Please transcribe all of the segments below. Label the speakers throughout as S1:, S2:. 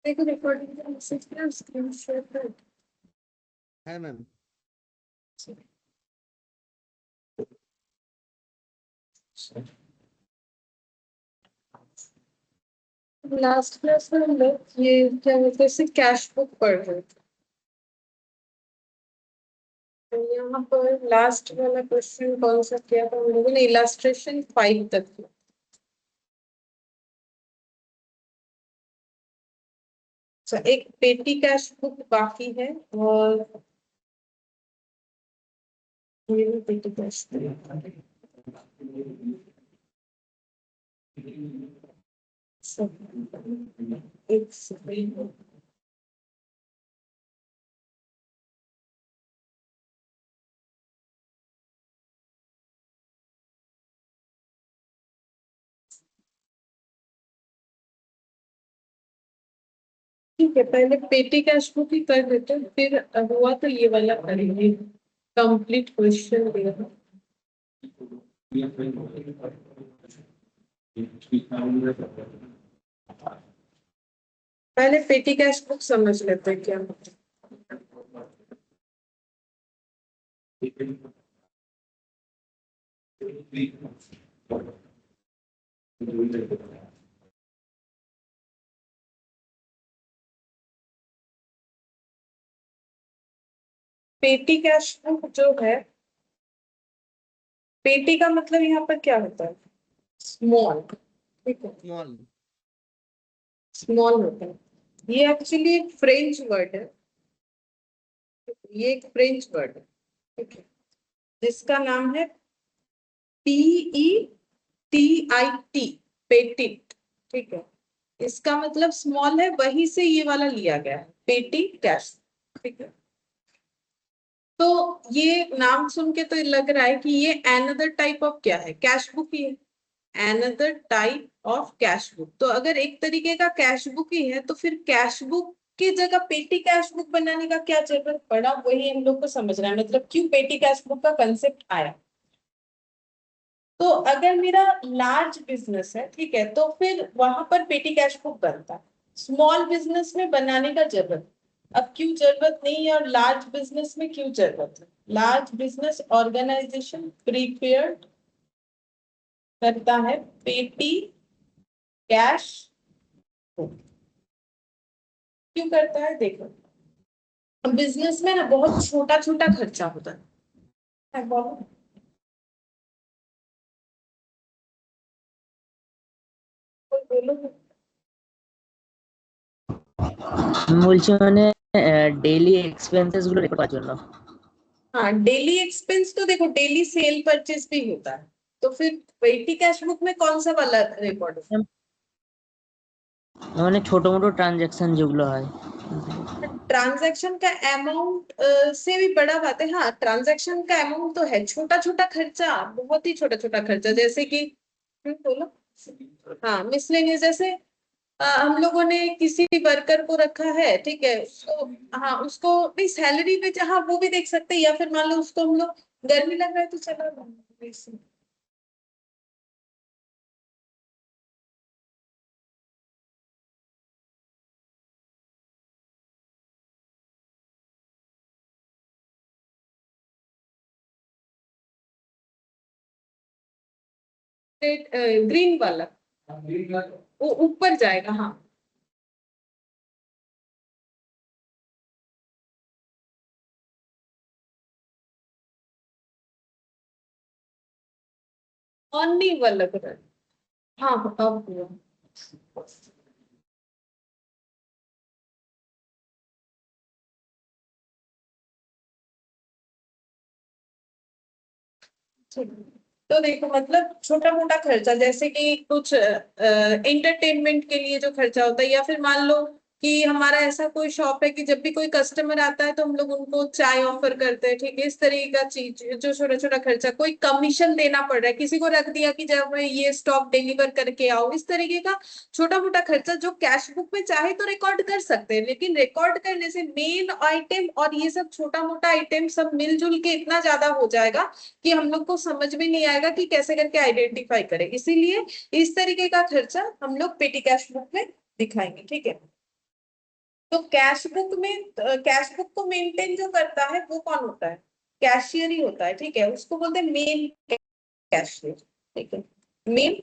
S1: देखो रिकॉर्डिंग का मैसेज किया, स्क्रीन शेयर कर।
S2: है मैम।
S1: लास्ट क्लास में हम लोग ये क्या बोलते हैं, कैश बुक पढ़ रहे थे। तो यहाँ पर लास्ट वाला क्वेश्चन कौन सा किया था हम लोगों ने, इलास्ट्रेशन 5 तक किया। एक पेटी कैश बुक बाकी है, और ये भी पेटी कैश बुक। एक सेकंड। ठीक है, पहले पेटी कैश बुक ही कर देते हैं, फिर हुआ तो ये वाला करेंगे। कंप्लीट क्वेश्चन दिया है। पहले पेटी कैश बुक समझ लेते हैं क्या होता है। पेटी कैश बुक जो है, पेटी का मतलब यहाँ पर क्या होता है, स्मॉल। ठीक है,
S2: स्मॉल।
S1: स्मॉल होता है। ये एक्चुअली एक फ्रेंच वर्ड है। ये एक फ्रेंच वर्ड है, ठीक है, जिसका नाम है PETIT, पेटिट। ठीक है, इसका मतलब स्मॉल है, वहीं से ये वाला लिया गया है, पेटी कैश। ठीक है, तो ये नाम सुन के तो लग रहा है कि ये अनदर टाइप ऑफ क्या है, कैश बुक ही है। Another type of cash book, तो अगर एक तरीके का कैश बुक ही है, तो फिर कैश बुक की जगह पेटी कैश बुक बनाने का क्या जरूरत पड़ा, वही हम लोग को समझना है, मतलब क्यों पेटी कैश बुक का कंसेप्ट आया। तो अगर मेरा लार्ज बिजनेस है, ठीक है, तो फिर वहां पर पेटी कैश बुक बनता है। स्मॉल बिजनेस में बनाने का जरूरत, अब क्यों जरूरत नहीं है, और लार्ज बिजनेस में क्यों जरूरत है। लार्ज बिजनेस ऑर्गेनाइजेशन प्रीपेयर करता है पेटी कैश बुक। क्यों करता है, देखो, बिजनेस में ना बहुत छोटा छोटा खर्चा होता है, बोलो। कोई बोलो।
S3: বলছি মানে ডেইলি এক্সপেন্সেস গুলো রেকর্ড করার জন্য।
S1: हाँ, डेली एक्सपेंस तो देखो डेली सेल परचेज भी होता है, तो फिर पेटी कैश बुक में कौन सा वाला रिकॉर्ड होता
S3: মানে ছোট মোটো ট্রানজাকশন যেগুলো হয়।
S1: है। ट्रांजैक्शन का अमाउंट से भी बड़ा बात है, हाँ ट्रांजैक्शन का अमाउंट तो है, छोटा छोटा खर्चा, बहुत ही छोटा छोटा खर्चा, जैसे कि बोलो। हाँ, मिसलेनियस, जैसे हम लोगों ने किसी भी वर्कर को रखा है, ठीक है, उसको, हाँ उसको भी सैलरी पे, हाँ वो भी देख सकते हैं, या फिर मान लो उसको हम लोग गर्मी लग रहा है तो चला ग्रीन वाला, वो ऊपर जाएगा, हाँ। ऑन नहीं वाला कलर, हाँ अब हुआ। ठीक। तो देखो, मतलब छोटा मोटा खर्चा, जैसे कि कुछ एंटरटेनमेंट के लिए जो खर्चा होता है, या फिर मान लो कि हमारा ऐसा कोई शॉप है कि जब भी कोई कस्टमर आता है तो हम लोग उनको चाय ऑफर करते हैं, ठीक है, इस तरीके का चीज, जो छोटा छोटा खर्चा, कोई कमीशन देना पड़ रहा है, किसी को रख दिया कि जब मैं ये स्टॉक डिलीवर करके आओ, इस तरीके का छोटा मोटा खर्चा जो कैश बुक में चाहे तो रिकॉर्ड कर सकते हैं, लेकिन रिकॉर्ड करने से मेन आइटम और ये सब छोटा मोटा आइटम सब मिलजुल के इतना ज्यादा हो जाएगा कि हम लोग को समझ में नहीं आएगा कि कैसे करके आइडेंटिफाई करें, इसीलिए इस तरीके का खर्चा हम लोग पेटी कैश बुक में दिखाएंगे, ठीक है। तो कैश बुक को मेंटेन जो करता है वो कौन होता है? कैशियर ही होता है, ठीक है, उसको बोलते हैं मेन कैशियर, ठीक है, मेन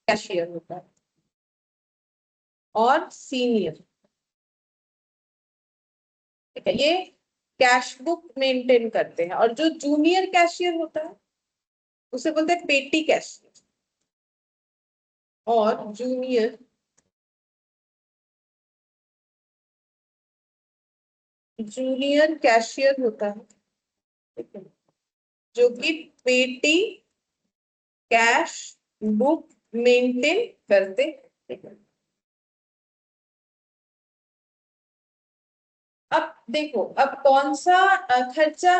S1: कैशियर होता है और सीनियर, ठीक है, ये कैश बुक मेंटेन करते हैं। और जो जूनियर कैशियर होता है उसे बोलते हैं पेटी कैशियर, और जूनियर कैशियर होता है, ठीक है, जो कि पेटी कैश बुक मेंटेन करते हैं, ठीक है। अब देखो, अब कौन सा खर्चा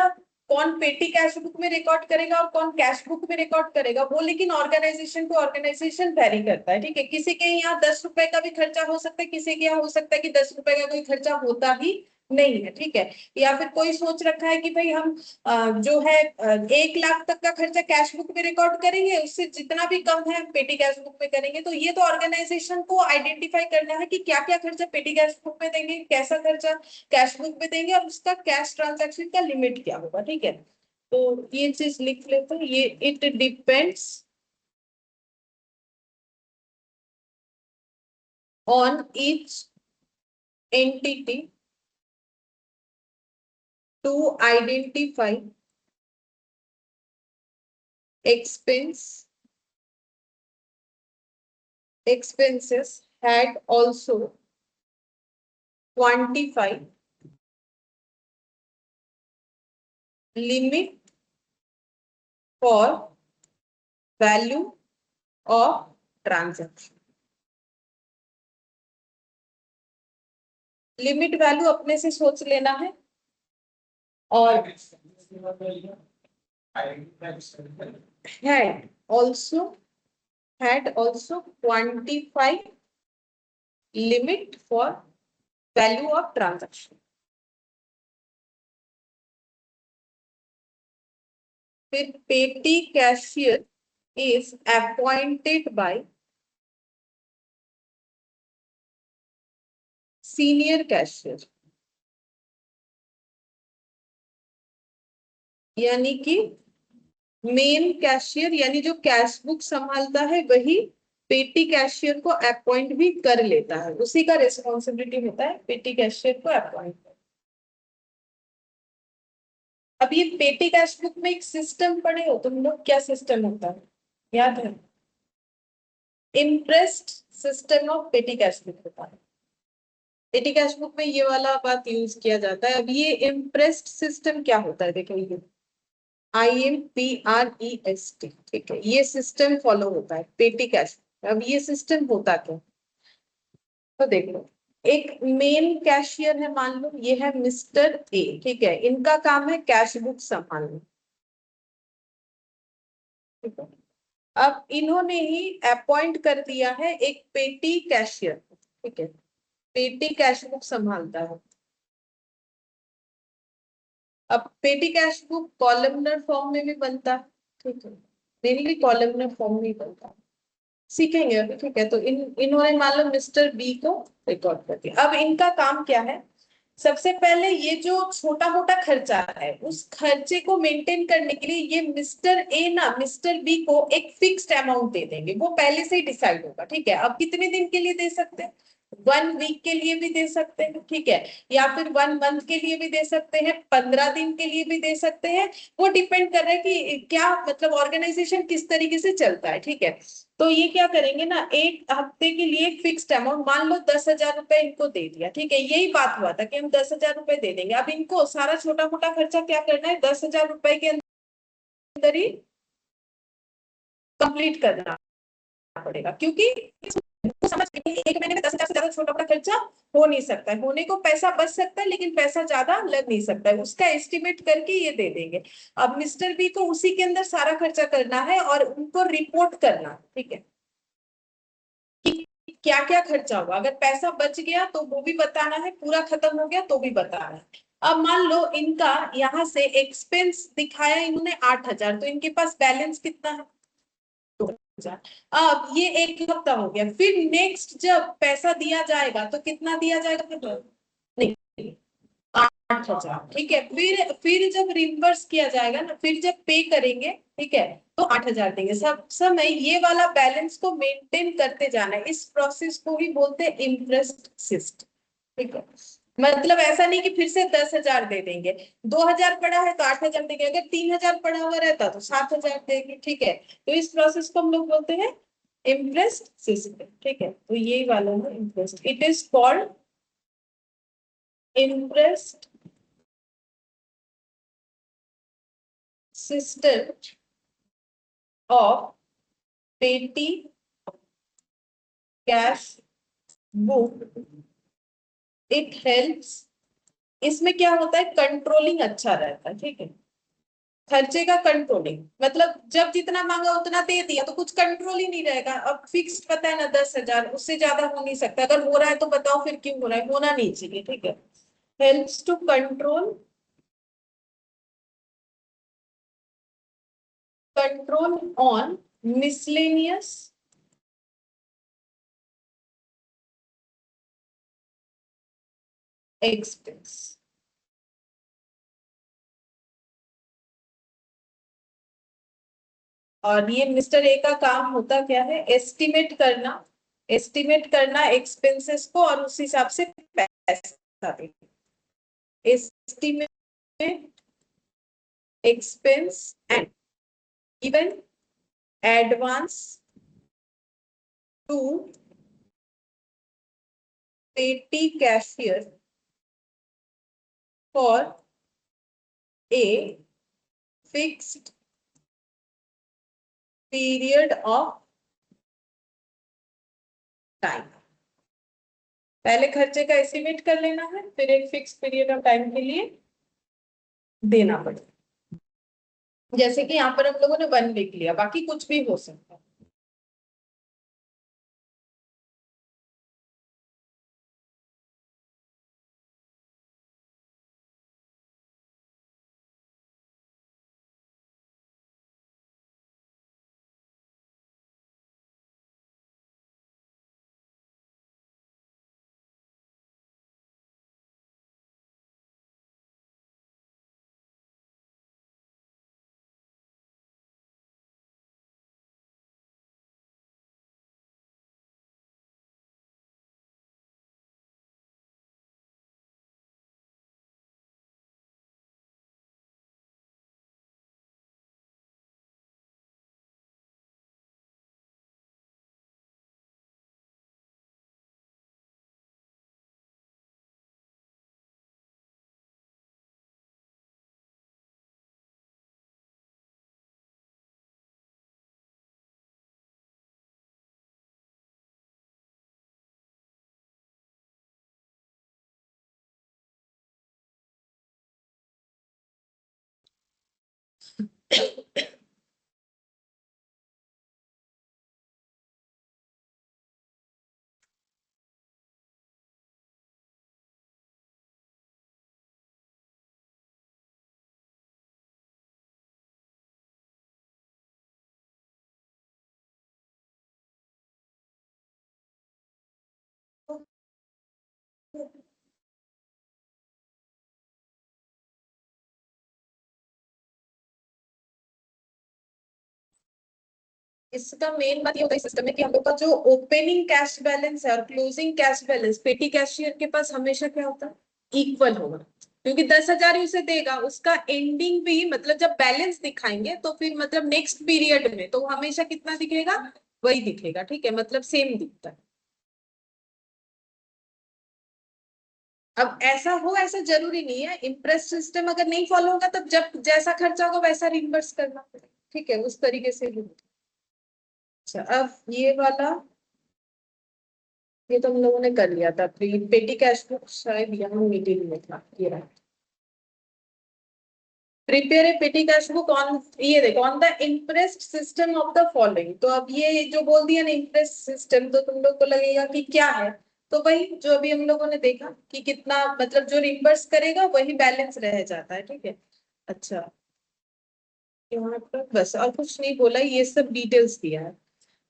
S1: कौन पेटी कैश बुक में रिकॉर्ड करेगा और कौन कैश बुक में रिकॉर्ड करेगा, वो लेकिन ऑर्गेनाइजेशन टू ऑर्गेनाइजेशन वेरी करता है, ठीक है। किसी के यहाँ 10 रुपए का भी खर्चा हो सकता है, किसी के यहाँ हो सकता है कि 10 रुपए का कोई खर्चा होता ही नहीं है, ठीक है। या फिर कोई सोच रखा है कि भाई हम जो है 1 लाख तक का खर्चा कैश बुक में रिकॉर्ड करेंगे, उससे जितना भी कम है पेटी कैश बुक में करेंगे। तो ये तो ऑर्गेनाइजेशन को आइडेंटिफाई करना है कि क्या क्या खर्चा पेटी कैश बुक में देंगे, कैसा खर्चा कैश बुक में देंगे, और उसका कैश ट्रांजैक्शन का लिमिट क्या होगा, ठीक है। तो ये चीज लिख लेते हैं, ये it depends on each entity to identify expenses had also quantified limit for value of transaction। Limit value अपने से सोच लेना है, और had also quantified limit for value of transaction। फिर पेटी cashier is appointed by senior cashier, यानी कि मेन कैशियर यानी जो कैश बुक संभालता है वही पेटी कैशियर को अपॉइंट भी कर लेता है, उसी का रिस्पॉन्सिबिलिटी होता है पेटी कैशियर को अपॉइंट करना। अब ये पेटी कैश बुक में एक सिस्टम पढ़े हो तुम लोग, क्या सिस्टम होता है याद है? इम्प्रेस्ड सिस्टम ऑफ पेटी कैश बुक होता है। पेटी कैश बुक में ये वाला बात यूज किया जाता है। अब ये इम्प्रेस्ड सिस्टम क्या होता है, देखो ये IMPREST, ठीक है, ये सिस्टम फॉलो होता है पेटी कैश। अब ये सिस्टम होता क्या, तो देख लो, एक मेन कैशियर है, मान लो ये है मिस्टर ए, ठीक है, इनका काम है कैश बुक संभालना, ठीक है। अब इन्होंने ही अपॉइंट कर दिया है एक पेटी कैशियर, ठीक है, पेटी कैश बुक संभालता है। अब पेटी कैश बुक कॉलमनर फॉर्म में भी बनता है, ठीक है, मेनली कॉलमनर फॉर्म में बनता है, सीखेंगे अभी, ठीक है। तो इन्होंने मान लो मिस्टर बी को रिकॉर्ड कर दिया। अब इनका काम क्या है, सबसे पहले ये जो छोटा मोटा खर्चा है उस खर्चे को मेंटेन करने के लिए ये मिस्टर ए ना मिस्टर बी को एक फिक्स्ड अमाउंट दे देंगे, वो पहले से ही डिसाइड होगा, ठीक है। अब कितने दिन के लिए दे सकते हैं, 1 वीक के लिए भी दे सकते हैं, ठीक है, या फिर 1 मंथ के लिए भी दे सकते हैं, 15 दिन के लिए भी दे सकते हैं, वो डिपेंड कर रहा है कि क्या मतलब ऑर्गेनाइजेशन किस तरीके से चलता है, ठीक है। तो ये क्या करेंगे ना, 1 हफ्ते के लिए एक फिक्स्ड अमाउंट, मान लो 10,000 रुपए इनको दे दिया, ठीक है, यही बात हुआ था कि हम 10,000 रुपए दे देंगे। अब इनको सारा छोटा मोटा खर्चा क्या करना है, 10,000 रुपए के अंदर ही कंप्लीट करना पड़ेगा, क्योंकि समझ एक महीने में 10,000 से ज्यादा छोटा बड़ा खर्चा हो नहीं सकता है, होने को पैसा बच सकता है लेकिन पैसा ज्यादा लग नहीं सकता है, उसका एस्टिमेट करके ये दे देंगे। अब मिस्टर बी को उसी के अंदर सारा खर्चा करना है और उनको रिपोर्ट करना, ठीक है, कि क्या क्या खर्चा हुआ, अगर पैसा बच गया तो वो भी बताना है, पूरा खत्म हो गया तो भी बताना है। अब मान लो इनका यहाँ से एक्सपेंस दिखाया इन्होंने 8,000, तो इनके पास बैलेंस कितना है, 2,000। अब ये 1 हफ्ता हो गया, फिर नेक्स्ट जब पैसा दिया जाएगा तो कितना दिया जाएगा, फिर नहीं 8,000, ठीक है। फिर जब रिम्बर्स किया जाएगा ना, फिर जब पे करेंगे, ठीक है, तो 8,000 देंगे। सब समय ये वाला बैलेंस को मेंटेन करते जाना है, इस प्रोसेस को ही बोलते हैं इंटरेस्ट सिस्टम, ठीक है। मतलब ऐसा नहीं कि फिर से 10,000 दे देंगे, 2,000 पड़ा है तो 8,000 देंगे, अगर 3,000 पड़ा हुआ रहता तो 7,000 देंगे, ठीक है। तो इस प्रोसेस को हम लोग बोलते हैं इंटरेस्ट सिस्टम, ठीक है। तो यही वाला है interest, it is called interest system of petty cash book. It helps, इसमें क्या होता है, कंट्रोलिंग अच्छा रहता है, ठीक है। खर्चे का कंट्रोलिंग मतलब जब जितना मांगा उतना दे दिया तो कुछ कंट्रोल ही नहीं रहेगा। अब फिक्स पता है ना 10,000, उससे ज्यादा हो नहीं सकता। अगर हो रहा है तो बताओ फिर क्यों हो रहा है, होना नहीं चाहिए, ठीक है। Helps to control on miscellaneous expense. और ये मिस्टर ए का काम होता क्या है, एस्टिमेट करना एक्सपेंसेस को और उस हिसाब से पैसा देना। Estimate expense and even advance to petty cashier for a fixed period of time. पहले खर्चे का एस्टिमेट कर लेना है, फिर एक फिक्स पीरियड ऑफ टाइम के लिए देना पड़ेगा। जैसे कि यहाँ पर हम लोगों ने 1 वीक लिया, बाकी कुछ भी हो सकता है। इसका मेन बात ये होता है सिस्टम में कि हम लोग का जो ओपनिंग कैश बैलेंस है और क्लोजिंग कैश बैलेंस पेटी कैशियर के पास हमेशा क्या होता है, इक्वल होगा। क्योंकि 10,000 ही उसे देगा, उसका एंडिंग भी मतलब जब बैलेंस दिखाएंगे तो फिर मतलब नेक्स्ट पीरियड में तो हमेशा कितना दिखेगा, वही दिखेगा, ठीक है, मतलब सेम दिखता है। अब ऐसा हो ऐसा जरूरी नहीं है, इम्प्रेस सिस्टम अगर नहीं फॉलो होगा तब जब जैसा खर्चा होगा वैसा रिम्बर्स करना पड़ेगा, ठीक है, उस तरीके से भी। अच्छा अब ये वाला, ये तो हम लोगों ने कर लिया था, पेटी कैश बुक शायद यहाँ मीटिंग में था, ये रहा। प्रिपेयर ए पेटी कैश बुक ऑन, ये देखो, on the interest system of the following. तो अब ये जो बोल दिया ना इंटरेस्ट सिस्टम, तो तुम लोग को लगेगा कि क्या है, तो वही जो अभी हम लोगों ने देखा कि कितना मतलब जो रिम्बर्स करेगा वही बैलेंस रह जाता है, ठीक है। अच्छा यहाँ पर बस और कुछ नहीं बोला, ये सब डिटेल्स दिया है।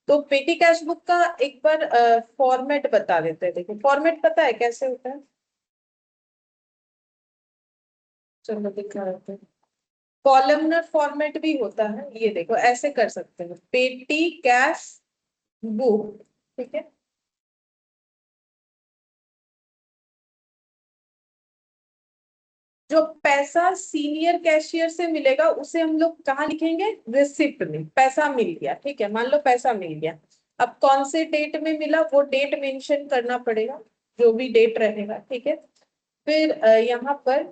S1: तो पेटी कैश बुक का एक बार फॉर्मेट बता देते हैं। देखो फॉर्मेट पता है कैसे होता है, चलो दिखा देते हैं। कॉलमनर फॉर्मेट भी होता है, ये देखो ऐसे कर सकते हैं, पेटी कैश बुक, ठीक है। जो पैसा सीनियर कैशियर से मिलेगा उसे हम लोग कहाँ लिखेंगे, रिसिप्ट में, पैसा मिल गया, ठीक है, मान लो पैसा मिल गया। अब कौन से डेट में मिला वो डेट मेंशन करना पड़ेगा, जो भी डेट रहेगा, ठीक है। फिर यहाँ पर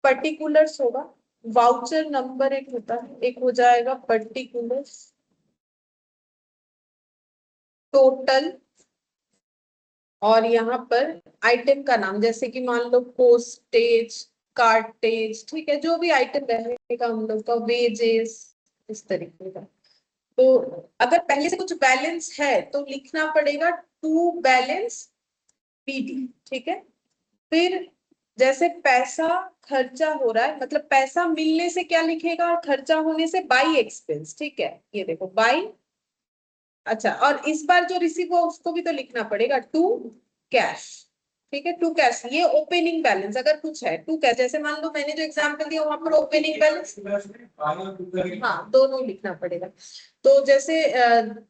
S1: पर्टिकुलर्स होगा, वाउचर नंबर एक होता है, एक हो जाएगा पर्टिकुलर्स, टोटल, और यहाँ पर आइटम का नाम, जैसे कि मान लो पोस्टेज, कार्टेज, ठीक है, जो भी आइटम रहेगा हम लोग का, वेजेस, इस तरीके का। तो अगर पहले से कुछ बैलेंस है तो लिखना पड़ेगा टू बैलेंस पीडी, ठीक है। फिर जैसे पैसा खर्चा हो रहा है, मतलब पैसा मिलने से क्या लिखेगा और खर्चा होने से बाई एक्सपेंस, ठीक है, ये देखो बाई। अच्छा, और इस बार जो रिसीव हो उसको भी तो लिखना पड़ेगा, टू कैश, ठीक है, टू कैश, ये ओपनिंग बैलेंस अगर कुछ है, टू कैश, जैसे मान लो मैंने जो एग्जांपल दिया वहां पर ओपनिंग बैलेंस, हाँ दोनों लिखना पड़ेगा। तो जैसे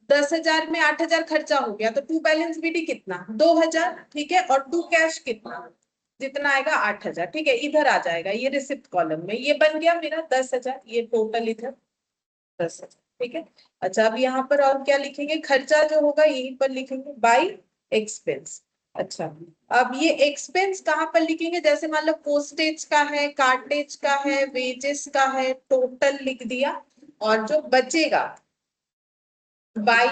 S1: 10,000 में 8,000 खर्चा हो गया तो टू बैलेंस बीडी कितना, 2,000, ठीक है, और टू कैश कितना, जितना आएगा 8,000, ठीक है, इधर आ जाएगा ये रिसिप्ट कॉलम में, ये बन गया मेरा 10,000, ये टोटल इधर 10,000, ठीक है। अच्छा, अब यहाँ पर और क्या लिखेंगे, खर्चा जो होगा यहीं पर लिखेंगे बाई एक्सपेंस। अच्छा, अब ये एक्सपेंस कहाँ पर लिखेंगे, जैसे मान लो पोस्टेज का है, कार्टेज का है, वेजेस का है, टोटल लिख दिया, और जो बचेगा बाई,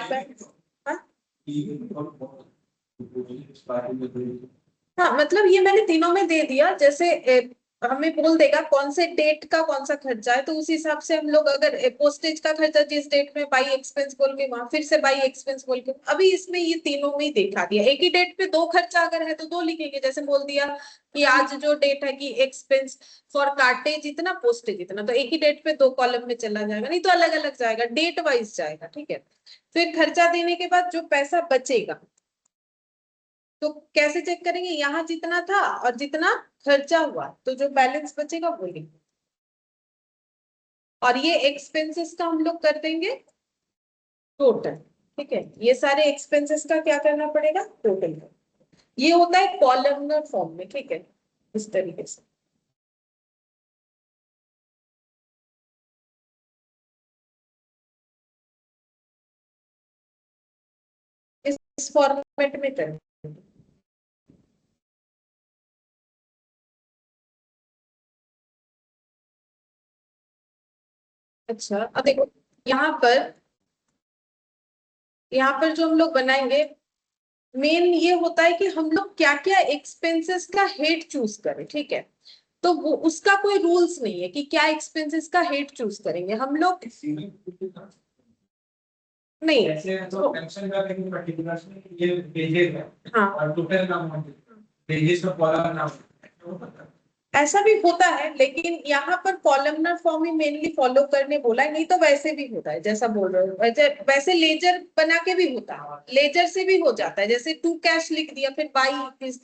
S1: हाँ मतलब ये मैंने तीनों में दे दिया, जैसे हमें बोल देगा कौन से डेट का कौन सा खर्चा है, तो उस हिसाब से हम लोग अगर पोस्टेज का खर्चा जिस डेट में बाई एक्सपेंस बोल के वहां फिर से बाई एक्सपेंस बोल के, अभी इसमें ये तीनों में ही देखा दिया, एक ही डेट पे दो खर्चा अगर है तो दो लिखेंगे, जैसे बोल दिया कि आज जो डेट है कि एक्सपेंस फॉर कार्टेज इतना, पोस्टेज इतना, तो एक ही डेट पे दो कॉलम में चला जाएगा, नहीं तो अलग अलग जाएगा, डेट वाइज जाएगा, ठीक है। फिर खर्चा देने के बाद जो पैसा बचेगा तो कैसे चेक करेंगे, यहाँ जितना था और जितना खर्चा हुआ तो जो बैलेंस बचेगा वो लिखेंगे, और ये एक्सपेंसेस का हम लोग कर देंगे टोटल, ठीक है, ये सारे एक्सपेंसेस का क्या करना पड़ेगा, टोटल। ये होता है कॉलमनर फॉर्म में, ठीक है, इस तरीके से। इस फॉर्मेट में करें। अच्छा, अब देखो यहाँ पर जो हम लोग बनाएंगे, मेन ये होता है कि हम लोग क्या क्या एक्सपेंसेस का हेड चूज करें, ठीक है। तो वो उसका कोई रूल्स नहीं है कि क्या एक्सपेंसेस का हेड चूज करेंगे हम लोग, नहीं
S4: ऐसे तो पेंशन का लेकिन पर्टिकुलर्स में ये पेजेस है,
S1: हाँ
S4: और टोटल नाम पेजेस का कॉलम नाम,
S1: ऐसा भी होता है, लेकिन यहाँ पर कॉलमनर फॉर्म ही मेनली फॉलो करने बोला है, नहीं तो वैसे भी होता है जैसा बोल रहे हो, वैसे लेजर बना के भी होता है, लेजर से भी हो जाता है, जैसे टू कैश लिख दिया फिर बाई दिस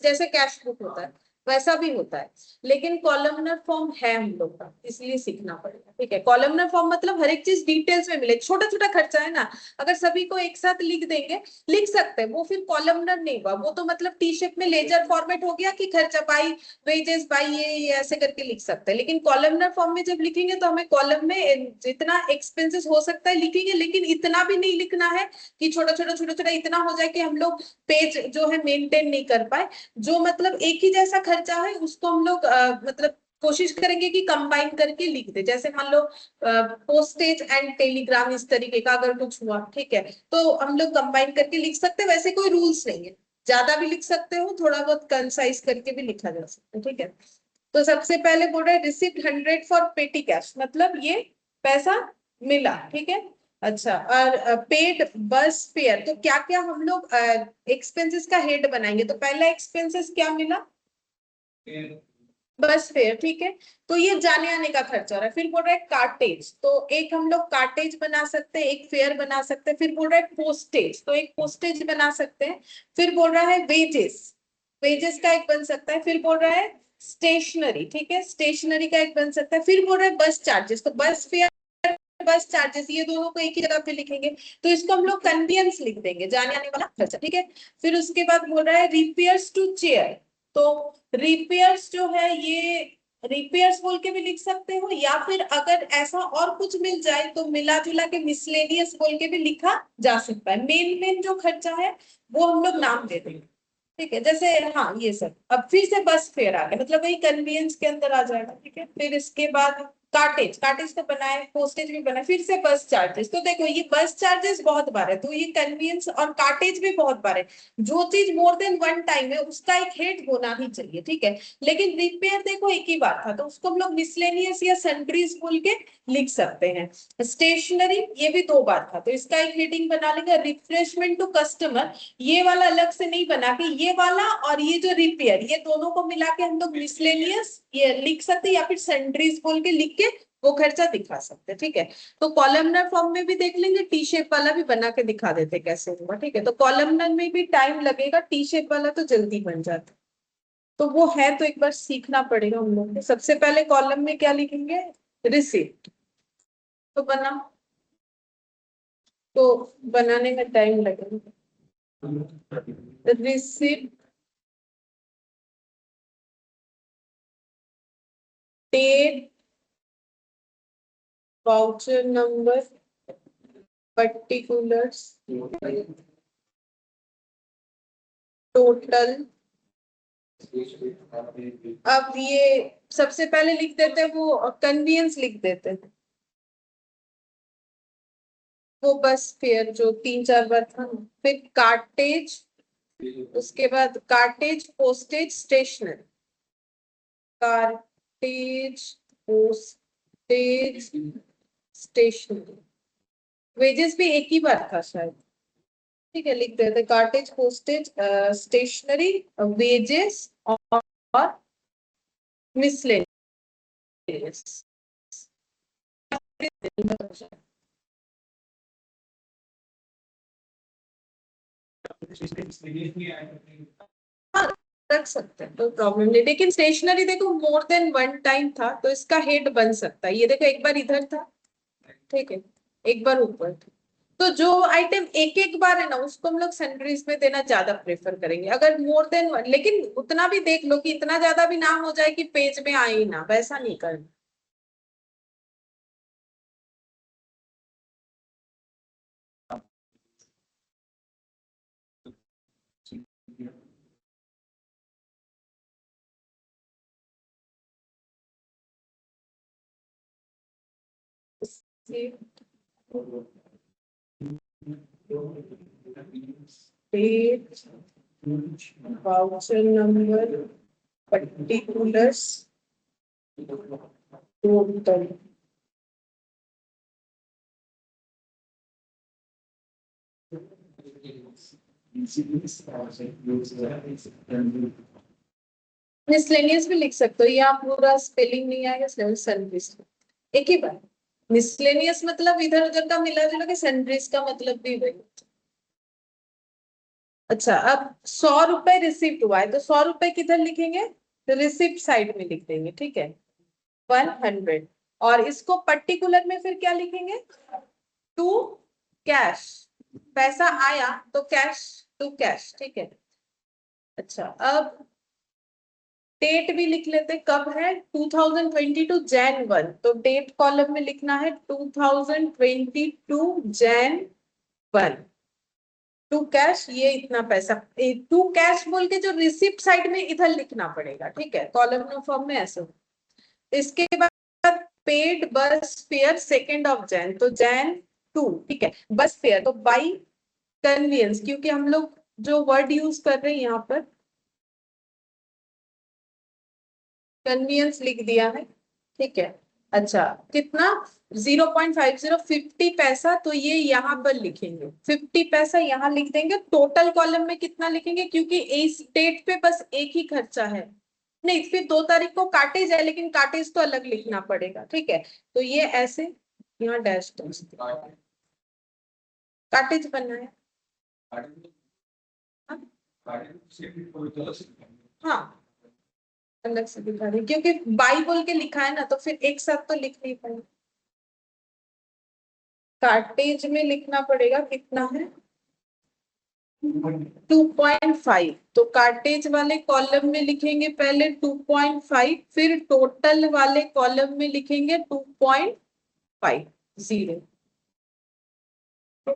S1: जैसे कैश बुक होता है वैसा भी होता है, लेकिन कॉलमनर फॉर्म है हम लोग का, इसलिए सीखना पड़ेगा, ठीक है। कॉलमनर फॉर्म मतलब हर एक चीज डिटेल्स में मिले, छोटा छोटा खर्चा है ना, अगर सभी को एक साथ लिख देंगे, लिख सकते हैं, वो फिर कॉलमनर नहीं हुआ, वो तो मतलब टी शेप में लेजर फॉर्मेट हो गया कि खर्चा बाई वेजेस बाई ये ऐसे करके लिख सकते हैं, लेकिन कॉलमनर फॉर्म में जब लिखेंगे तो हमें कॉलम में जितना एक्सपेंसेस हो सकता है लिखेंगे, लेकिन इतना भी नहीं लिखना है कि छोटा छोटा छोटा छोटा इतना हो जाए कि हम लोग पेज जो है मेंटेन नहीं कर पाए, जो मतलब एक ही जैसा खर्चा है उसको हम लोग मतलब कोशिश करेंगे कि कंबाइन करके लिख दे, जैसे मान लो पोस्टेज एंड टेलीग्राम इस तरीके का अगर कुछ हुआ, ठीक है, तो हम लोग कंबाइन करके लिख सकते हैं, वैसे कोई रूल्स नहीं है, ज्यादा भी लिख सकते हो, थोड़ा बहुत कंसाइज करके भी लिखा जा सकता है, ठीक है। तो सबसे पहले बोल रहे रिसिप्ट 100 फॉर पेटी कैश, मतलब ये पैसा मिला, ठीक है। अच्छा, और पेड बस फेयर, तो क्या क्या हम लोग एक्सपेंसेस का हेड बनाएंगे, तो पहला एक्सपेंसेस क्या मिला, बस फेयर, ठीक है, तो ये जाने आने का खर्चा हो रहा है। फिर बोल रहा है कार्टेज, तो एक हम लोग कार्टेज बना सकते हैं, एक फेयर बना सकते हैं। फिर बोल रहा है पोस्टेज, तो एक पोस्टेज बना सकते हैं। फिर बोल रहा है वेजेस, वेजेस का एक बन सकता है। फिर बोल रहा है स्टेशनरी, ठीक है, स्टेशनरी का एक बन सकता है। फिर बोल रहा है बस चार्जेस, तो बस फेयर, बस चार्जेस, ये दोनों को एक ही जगह पे लिखेंगे, तो इसको हम लोग कन्वीनियंस लिख देंगे, जाने आने वाला खर्चा, ठीक है। फिर उसके बाद बोल रहा है रिपेयर्स टू चेयर, तो रिपेयर्स जो है ये रिपेयर्स बोल के भी लिख सकते हो, या फिर अगर ऐसा और कुछ मिल जाए तो मिला जुला के मिसलेनियस बोल के भी लिखा जा सकता है। मेन मेन जो खर्चा है वो हम लोग नाम दे देंगे, ठीक है। जैसे हाँ ये सब, अब फिर से बस फेयर आ गया, मतलब वही कन्वीनियंस के अंदर आ जाएगा, ठीक है। फिर इसके बाद कार्टेज, कार्टेज तो बनाए, पोस्टेज भी बनाए, फिर से बस चार्जेस, तो देखो ये बस चार्जेस बहुत बार है, तो ये कन्वीनियंस और कार्टेज भी बहुत बार है। जो चीज मोर देन वन टाइम है उसका एक हेड होना ही चाहिए, ठीक है। लेकिन रिपेयर देखो एक ही बार था, तो उसको हम लोग मिसलेनियस या सन्ड्रीज बोल के लिख सकते हैं। स्टेशनरी ये भी दो बार था, तो इसका एक हेडिंग बना लेंगे, रिफ्रेशमेंट टू कस्टमर, ये वाला अलग से नहीं बना के, ये वाला और ये जो रिपेयर, ये दोनों को मिला के हम लोग मिसलेनियस ये लिख सकते हैं, या फिर सन्ड्रीज बोल के लिख के वो खर्चा दिखा सकते हैं, ठीक है। तो कॉलमनर फॉर्म में भी देख लेंगे, टी शेप वाला भी बना के दिखा देते कैसे होगा, ठीक है। तो कॉलमनर में भी टाइम लगेगा, टी शेप वाला तो जल्दी बन जाता है, तो वो है तो एक बार सीखना पड़ेगा हम लोग को। सबसे पहले कॉलम में क्या लिखेंगे, रिसिप्ट, तो बना, तो बनाने में टाइम लगेगा, receipt date voucher number particulars total. अब ये सबसे पहले लिख देते हैं, वो कन्वीनियंस लिख देते हैं, वो बस फेयर जो तीन चार बार था ना। फिर कार्टेज, उसके बाद cartage postage stationery, cartage postage stationery, wages भी एक ही बार था शायद, ठीक है, लिख देते कार्टेज पोस्टेज स्टेशनरी वेजेस और मिसलेनियस। हाँ रख सकते हैं, तो प्रॉब्लम नहीं, लेकिन स्टेशनरी देखो मोर देन वन टाइम था, तो इसका हेड बन सकता है, ये देखो एक बार इधर था, ठीक है, एक बार ऊपर था, तो जो आइटम एक एक बार है ना उसको हम लोग सन्ड्रीज में देना ज्यादा प्रेफर करेंगे। अगर मोर देन वन, लेकिन उतना भी देख लो कि इतना ज्यादा भी ना हो जाए कि पेज में आए ही ना, वैसा नहीं करना। Date voucher number particulars total, miscellaneous भी लिख सकते हो, या पूरा स्पेलिंग नहीं आएगा सन्ड्रीज, एक ही बार। मिसलेनियस मतलब इधर उधर का मिला जुला के, सन्ड्रीज का मतलब भी वही। अच्छा, अब 100 रुपए रिसिप्ट हुआ है, तो 100 रुपए किधर लिखेंगे, रिसिप्ट साइड में लिख देंगे, ठीक है, 100। और इसको पर्टिकुलर में फिर क्या लिखेंगे, टू कैश, पैसा आया तो कैश, टू कैश, ठीक है। अच्छा, अब डेट भी लिख लेते, कब है 2022 जैन 1, तो डेट कॉलम में लिखना है 2022 जैन 1, टू कैश, ये इतना पैसा, टू कैश बोल के जो रिसिप्ट साइड में इधर लिखना पड़ेगा, ठीक है, कॉलम फॉर्म में ऐसे। इसके बाद पेड बस फेयर 2 ऑफ जैन, तो जैन 2, ठीक है, बस फेयर, तो बाई कन्वीनियंस, क्योंकि हम लोग जो वर्ड यूज कर रहे हैं यहाँ पर कन्वीनियंस लिख दिया है, ठीक है। अच्छा, कितना 0.50, 50 पैसा, तो ये यहाँ पर लिखेंगे 50 पैसा, यहाँ लिख देंगे। टोटल कॉलम में कितना लिखेंगे, क्योंकि इस डेट पे बस एक ही खर्चा है, नहीं फिर 2 तारीख को काटेज है, लेकिन काटेज तो अलग लिखना पड़ेगा, ठीक है। तो ये ऐसे यहाँ डैश डैश काटेज बनना है। हाँ, हाँ अलग से दिखा रही क्योंकि बाई बोल के लिखा है ना, तो फिर एक साथ तो लिख नहीं पाएंगे। कार्टेज में लिखना पड़ेगा, कितना है 2.5। तो कार्टेज वाले कॉलम में लिखेंगे पहले 2.5, फिर टोटल वाले कॉलम में लिखेंगे 2.50। तो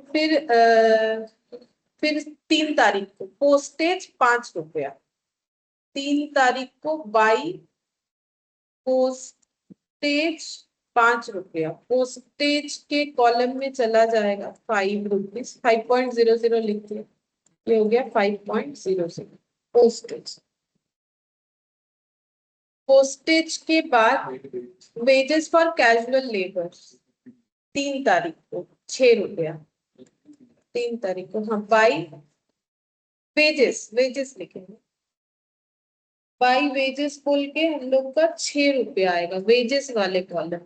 S1: फिर 3 तारीख को पोस्टेज 5 रुपया, 3 तारीख को बाई पोस्टेज 5 रुपया, पोस्टेज के कॉलम में चला जाएगा 5 रुपीज, 5.00 लिख दिया, ये हो गया 5.00 पोस्टेज। पोस्टेज के बाद वेजेस फॉर कैजुअल लेबर 3 तारीख को 6 रुपया, 3 तारीख को हाँ बाई वेजेस, वेजेस लिखेंगे, बाई वेजेस बोल के हम लोग का 6 रुपया आएगा, वेजेस वाले कॉलम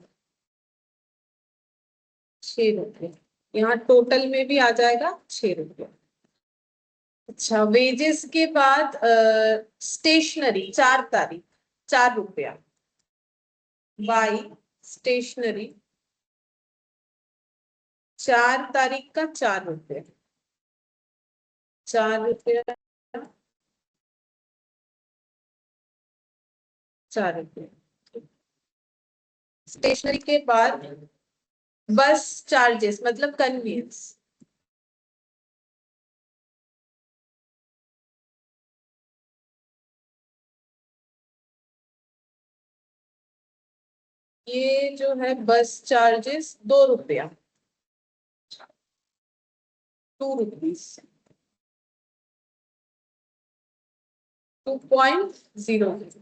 S1: 6 रुपया, यहाँ टोटल में भी आ जाएगा 6 रुपया। अच्छा, वेजेस के बाद स्टेशनरी 4 तारीख 4 रुपया, बाई स्टेशनरी 4 तारीख का 4 रुपया, 4 रुपया 4 रुपया। स्टेशनरी के बाद बस चार्जेस मतलब कन्वीनियंस, ये जो है बस चार्जेस 2 रुपया, 2 rupees, 2.00।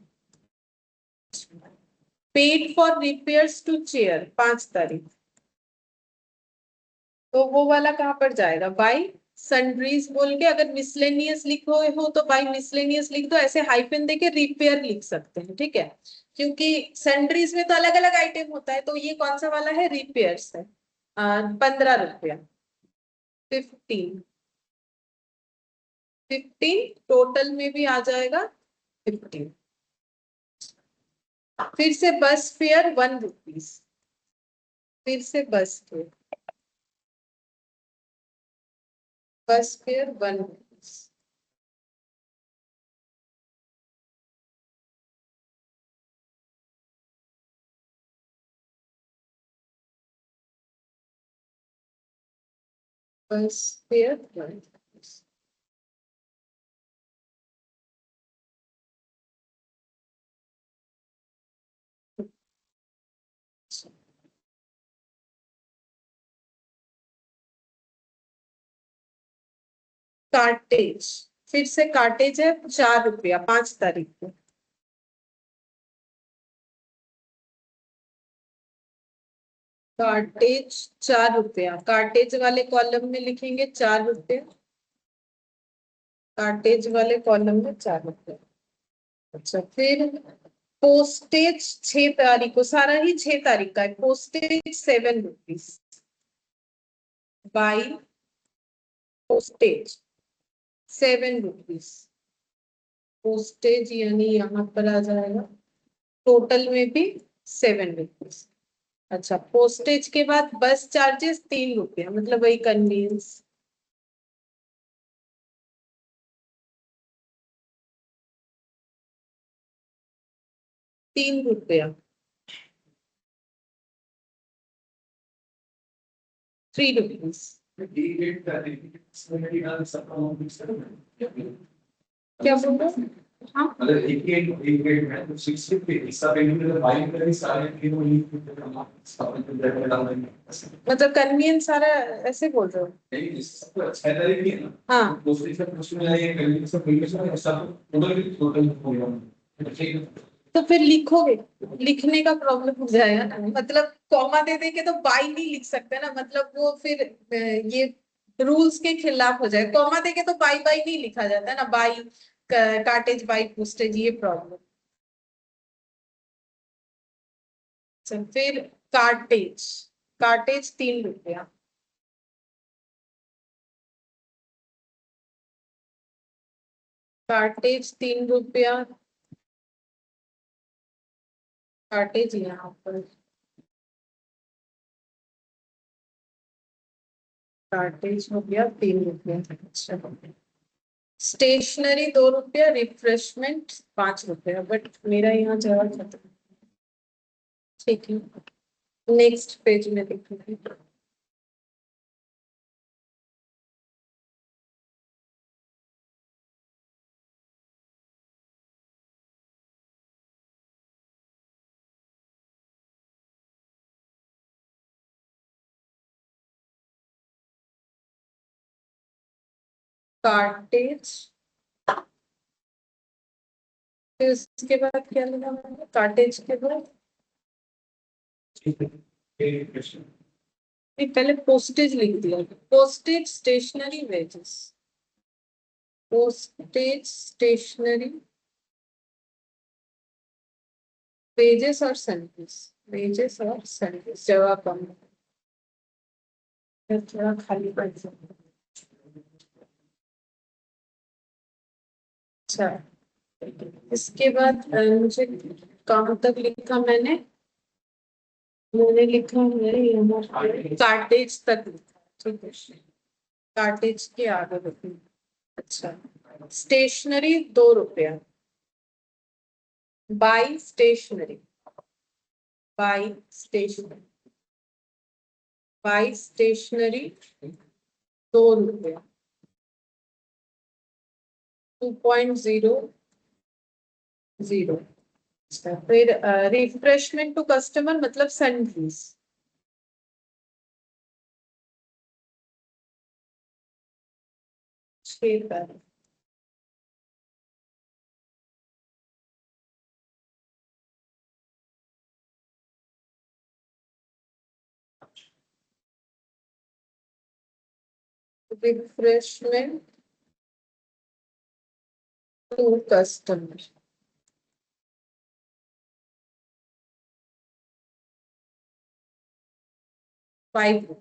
S1: Paid for repairs to chair 5 तारीख, तो वो वाला कहाँ पर जाएगा, बाई सन्ड्रीज बोल के, अगर मिसलेनियस लिखो हो तो बाई मिसलेनियस लिख दो, ऐसे हाइफन देके रिपेयर लिख सकते हैं, ठीक है, क्योंकि सन्ड्रीज में तो अलग अलग आइटम होता है, तो ये कौन सा वाला है, रिपेयर्स है। 15 रुपया, 15, 15 टोटल में भी आ जाएगा 15। फिर से बस फेयर 1 रुपीज, फिर से bus fare, bus fare 1 rupees. Bus fare 1 rupees. Cartage, फिर से कार्टेज है 4 रुपया 5 तारीख को, कार्टेज 4 रुपया, कार्टेज वाले कॉलम में लिखेंगे 4 रुपया, कार्टेज वाले कॉलम में 4 रुपया। अच्छा, फिर पोस्टेज 6 तारीख को, सारा ही 6 तारीख का है, postage 7 rupees, by postage 7 rupees, postage यानी यहाँ पर आ जाएगा, टोटल में भी 7 रुपीज। अच्छा, पोस्टेज के बाद बस चार्जेस 3 रुपया, मतलब वही कन्वीनियंस, 3 रुपया, 3 रुपीज। क्या बोल रहे हो? हाँ,
S4: मतलब एक ग्रेड में तो 60 पे हिस्सा पेमेंट में बाइक का भी सारे तीनों
S1: मतलब कन्वीनियंस सारा ऐसे बोल रहे हो?
S4: नहीं, सबको अच्छा तरीके है ना।
S1: हाँ,
S4: दूसरी सब क्वेश्चन में आएगा कन्वीनियंस सब बिल्कुल सब सब टोटल हो गया, ठीक है।
S1: तो फिर लिखोगे, लिखने का प्रॉब्लम हो जाएगा ना, मतलब कॉमा दे दे के तो बाई नहीं लिख सकते ना, मतलब वो फिर ये रूल्स के खिलाफ हो जाए, कॉमा दे के तो बाई बाई नहीं लिखा जाता है ना, बाई कार्टेज बाई पोस्टेज, ये प्रॉब्लम। फिर कार्टेज, कार्टेज 3 रुपया, कार्टेज 3 रुपया, कार्टेज यहाँ पर, कार्टेज हो गया 3 रुपया। अच्छा, स्टेशनरी 2 रुपया, रिफ्रेशमेंट 5 रुपया, बट मेरा यहाँ जवाब खत्म। ठीक है, नेक्स्ट पेज में देखिए। कार्टेज, फिर उसके बाद क्या लिखा मैंने कार्टेज के बाद? नहीं, पहले पोस्टेज लिख दिया। Postage, stationery, wages. Postage, stationery, wages और सर्विस। वेजेस और सर्विस जवाब कम है, थोड़ा खाली पड़ जाए। अच्छा, इसके बाद मुझे कहाँ तक लिखा मैंने? मैंने लिखा है यहाँ कार्टेज तक लिखा, ठीक है, कार्टेज के आगे लिखी। अच्छा, स्टेशनरी 2 रुपया, by stationery, by stationery, by stationery 2 रुपया, 2.00। अच्छा, फिर रिफ्रेशमेंट टू कस्टमर मतलब सनफीस, ₹6। Refreshment to customer, ₹5,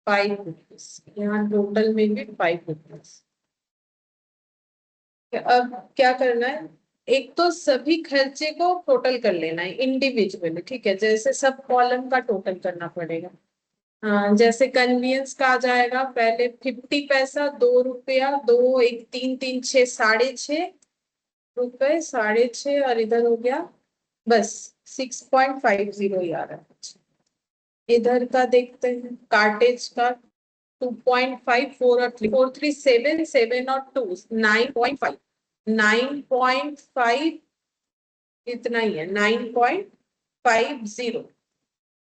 S1: ₹5। यहाँ टोटल में भी ₹5। अब क्या करना है, एक तो सभी खर्चे को टोटल कर लेना है इंडिविजुअली, ठीक है, जैसे सब कॉलम का टोटल करना पड़ेगा। हाँ, जैसे कन्वीनियंस का आ जाएगा पहले 50 पैसा, 2 रुपया, 2 1 3 3 6 ₹6.5, 6.5, और इधर हो गया बस 6.50 ही आ रहा है। इधर का देखते हैं, कार्टेज का 2.5, 4 और 3, 4 3 7, 7 और 2 9.5, 9.5 इतना ही है, 9.50।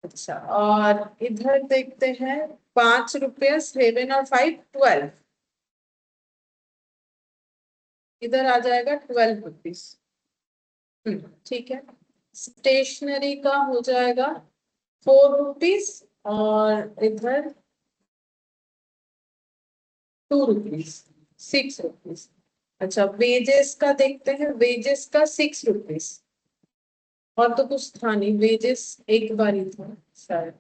S1: अच्छा, और इधर देखते हैं ₹5, 7 और 5 12, इधर आ जाएगा ₹12। ठीक है, स्टेशनरी का हो जाएगा ₹4 और इधर ₹2, ₹6। अच्छा, वेजेस का देखते हैं, वेजेस का ₹6, और तो कुछ था नहीं, वेजेस एक बार ही था शायद।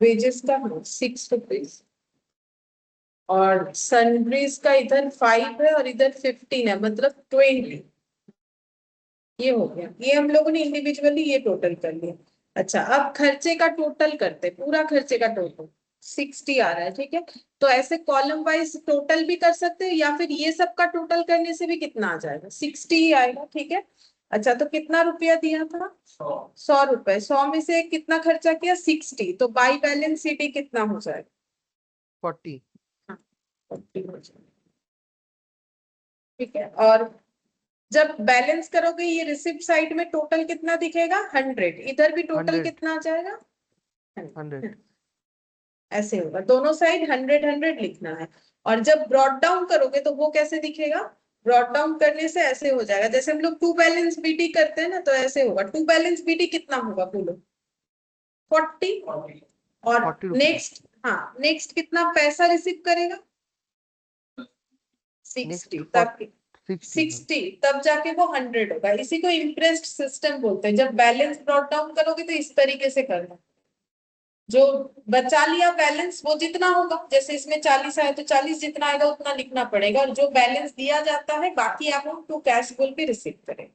S1: वेजेस का ₹6, और सनब्रीज का इधर 5 है और इधर 15 है, मतलब 20। ये हो गया, ये हम लोगों ने इंडिविजुअली ये टोटल कर लिया। अच्छा, अब खर्चे का टोटल करते, पूरा खर्चे का टोटल 60 आ रहा है, ठीक है। तो ऐसे कॉलम वाइज टोटल भी कर सकते हैं, या फिर ये सब का टोटल करने से भी कितना आ जाएगा, 60 ही आएगा, ठीक है। अच्छा, तो कितना रुपया दिया था? 100 रुपए। 100 में से कितना खर्चा किया? 60, तो बाई बैलेंस शीट कितना हो जाएगा?
S2: 40।
S1: हाँ, 40 हो जाएगा, ठीक है। और जब बैलेंस करोगे ये रिसिप्ट साइड में टोटल कितना दिखेगा? 100। इधर भी टोटल
S2: 100।
S1: कितना आ जाएगा?
S2: 100।
S1: ऐसे होगा, दोनों साइड 100 100 लिखना है। और जब ब्रॉड डाउन करोगे तो वो कैसे दिखेगा? ब्रॉड डाउन करने से ऐसे हो जाएगा, जैसे हम लोग टू बैलेंस बीटी करते हैं ना, तो ऐसे होगा। टू बैलेंस बीटी कितना होगा बोलो? 40। और
S2: 40 रुपीज।
S1: नेक्स्ट, हाँ, नेक्स्ट कितना पैसा रिसीव करेगा? 60।
S2: नेक्स्ट
S1: तब
S2: 60।
S1: 60, तब जाके वो 100 होगा। इसी को इम्प्रेस्ड सिस्टम बोलते हैं। जब बैलेंस ब्रॉट डाउन करोगे तो इस तरीके से करना, जो बचा लिया बैलेंस वो जितना होगा, जैसे इसमें 40 आए तो 40 जितना आएगा उतना लिखना पड़ेगा, और जो बैलेंस दिया जाता है बाकी अमाउंट टू कैश बोल के रिसीव करें।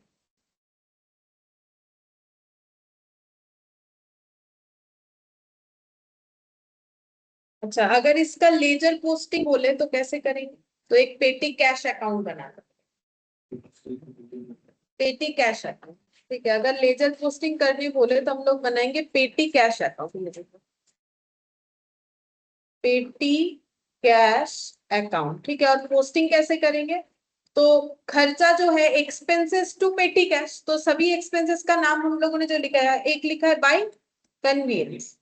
S1: अच्छा, अगर इसका लेजर पोस्टिंग बोले तो कैसे करेंगे? तो एक पेटी कैश अकाउंट बनाना, पेटी कैश अकाउंट। ठीक है, अगर लेजर पोस्टिंग करनी बोले तो हम लोग बनाएंगे पेटी कैश अकाउंट। पेटी कैश अकाउंट, ठीक है। और पोस्टिंग कैसे करेंगे? तो खर्चा जो है एक्सपेंसेस टू पेटी कैश, तो सभी एक्सपेंसेस का नाम हम लोगों ने जो लिखा है, एक लिखा है बाय कन्वीनियंस,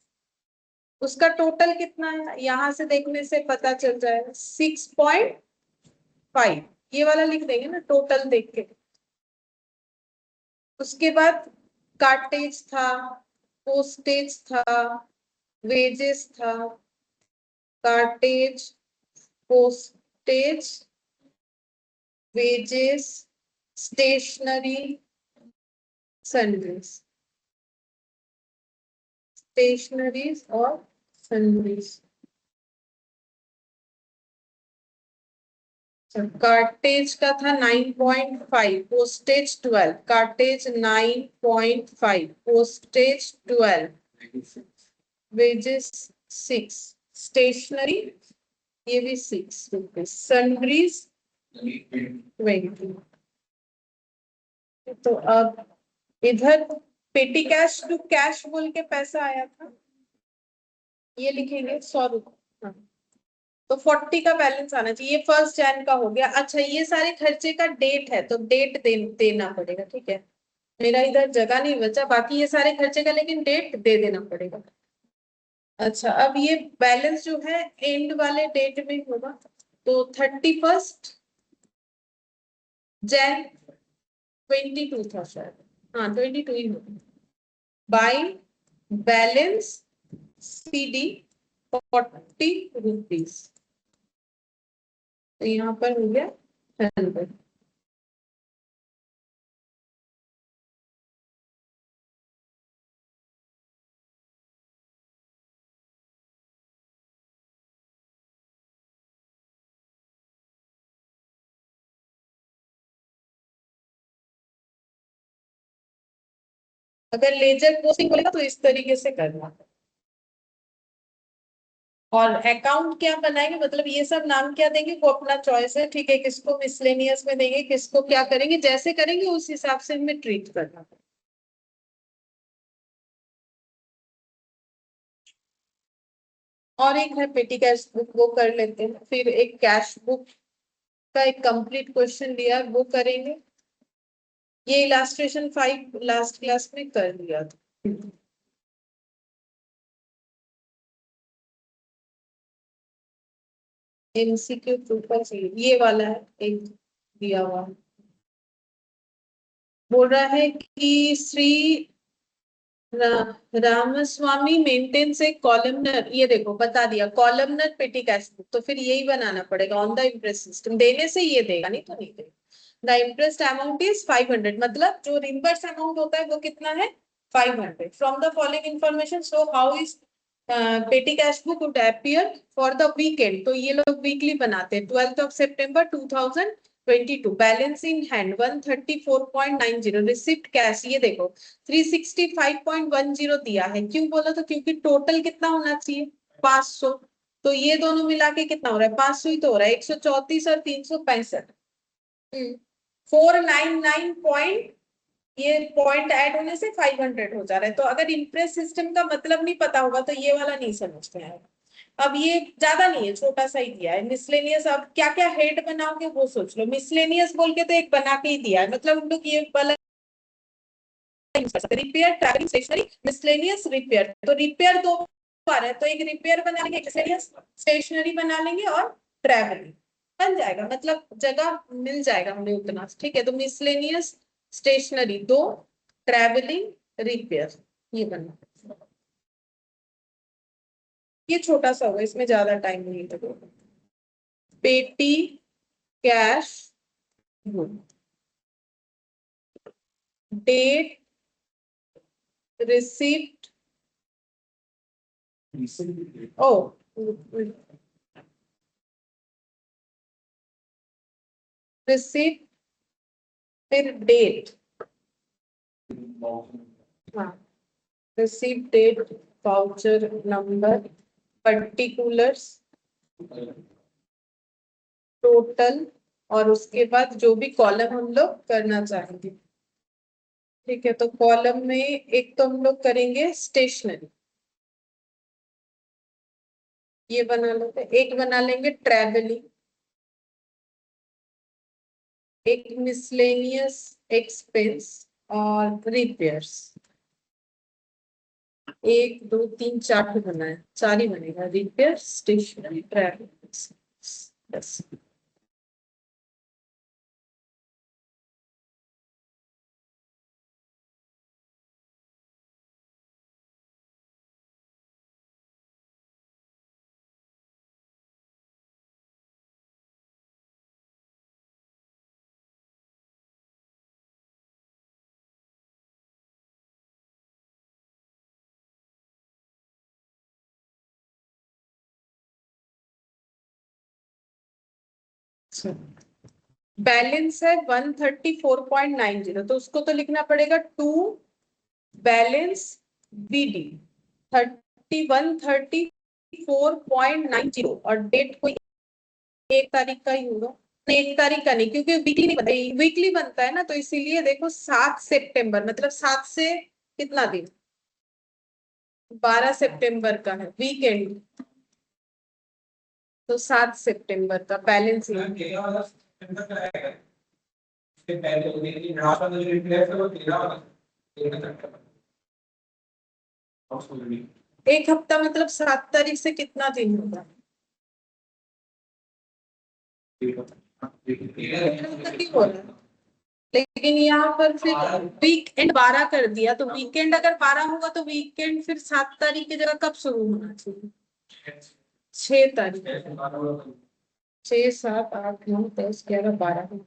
S1: उसका टोटल कितना है यहां से देखने से पता चल जाएगा 6.5, ये वाला लिख देंगे ना टोटल देख के। उसके बाद कार्टेज था, पोस्टेज था, वेजेस था, cartage, postage, wages, stationery, sundries, stationeries और सन्ड्रीज। कार्टेज का था 9.5, postage 12, cartage 9.5, postage 12, wages 6, stationery ये भी 6 रुपीज, सन्ड्रीज 20। तो अब इधर पेटी कैश टू कैश बोल के पैसा आया था, ये लिखेंगे 100 रुपये। हाँ, तो 40 का बैलेंस आना चाहिए, ये 1 जन का हो गया। अच्छा, ये सारे खर्चे का डेट है तो डेट देना पड़ेगा, ठीक है। मेरा इधर जगह नहीं बचा, बाकी ये सारे खर्चे का लेकिन डेट दे देना पड़ेगा। अच्छा, अब ये बैलेंस जो है एंड वाले डेट में होगा, तो 31 जन 22 था शायद, हाँ 22 ही होगा। बाय बैलेंस CD 40 रुपीज, तो यहाँ पर हो गया 100। अगर लेजर पोस्टिंग बोलेगा तो इस तरीके से करना। और अकाउंट क्या बनाएंगे, मतलब ये सब नाम क्या देंगे वो अपना चॉइस है, ठीक है। किसको मिसलेनियस में देंगे, किसको क्या करेंगे, जैसे करेंगे उस हिसाब से हमें ट्रीट करना। और एक है पेटी कैश बुक, वो कर लेते हैं। फिर एक कैश बुक का एक कंप्लीट क्वेश्चन दिया, वो करेंगे। ये इलास्ट्रेशन 5 लास्ट क्लास में कर लिया था। MCQ पेपर चाहिए, ये वाला है एक दिया हुआ, बोल रहा है कि श्री रामस्वामी मेंटेन्स ए कॉलमनर, ये देखो बता दिया कॉलमनर पेटी कैश बुक, तो फिर यही बनाना पड़ेगा ऑन द इंटरेस्ट सिस्टम। देने से ये देगा, नहीं तो नहीं देगा। द इंटरेस्ट अमाउंट इज 500, मतलब जो रिम्बर्स अमाउंट होता है वो कितना है 500। From the following information so how is पेटी cash book would appear for the weekend, तो ये लोग वीकली बनाते हैं। 12 सितंबर 2022, balance in hand 134.90, receipt cash ये देखो 365.10 दिया है। क्यों बोला? तो क्योंकि टोटल कितना होना चाहिए 500, तो ये दोनों मिला के कितना हो रहा है 500 ही तो हो रहा है, 134 और 365, 499 पॉइंट, ये पॉइंट ऐड होने से 500 हो जा रहा है। तो अगर इंप्रेस सिस्टम का मतलब नहीं पता होगा तो ये वाला नहीं समझते हैं। अब ये ज्यादा नहीं है, छोटा सा ही दिया है मिसलेनियस। अब क्या क्या हेड बनाओगे वो सोच लो। मिसलेनियस बोल के तो एक बना के ही दिया है, मतलब हम लोग ये वाला repair, travelling, stationery, miscellaneous, repair. तो रिपेयर दो बार है, तो एक रिपेयर बना लेंगे, मिसलेनियस, स्टेशनरी बना लेंगे और ट्रैवलिंग बन जाएगा, मतलब जगह मिल जाएगा हमें उतना, ठीक है। तो मिसलेनियस, स्टेशनरी 2, ट्रैवलिंग, रिपेयर, ये बनना। ये छोटा सा होगा, इसमें ज्यादा टाइम नहीं लगेगा। Petty cash book, date, receipt, oh receipt, फिर डेट, हाँ receipt date, voucher number, particulars, total, और उसके बाद जो भी कॉलम हम लोग करना चाहेंगे। ठीक है, तो कॉलम में एक तो हम लोग करेंगे स्टेशनरी, ये बना लेते हैं। एक बना लेंगे ट्रेवलिंग, एक मिसलेनियस एक्सपेंस और रिपेयर्स। एक दो तीन चार भी बना है, चार ही बनेगा, रिपेयर, स्टेशनरी, ट्रेवल, बस। बैलेंस है 134.90, तो उसको तो लिखना पड़ेगा टू बैलेंस बीडी 3134.90, और डेट को 1 तारीख का ही होगा। 1 तारीख का नहीं, क्योंकि वीकली नहीं बनता, वीकली बनता है ना, तो इसीलिए देखो 7 सितंबर, मतलब 7 से कितना दिन, 12 सितंबर का है वीकेंड, तो 7 सितंबर का बैलेंस। एक हफ्ता मतलब 7 तारीख से कितना दिन होगा, हो रहा है। लेकिन यहाँ पर फिर वीकेंड 12 कर दिया, तो वीकेंड अगर 12 होगा तो वीकेंड फिर 7 तारीख की जगह कब शुरू होना चाहिए, 6 तारीख। 6 7 8 9 10 11 12,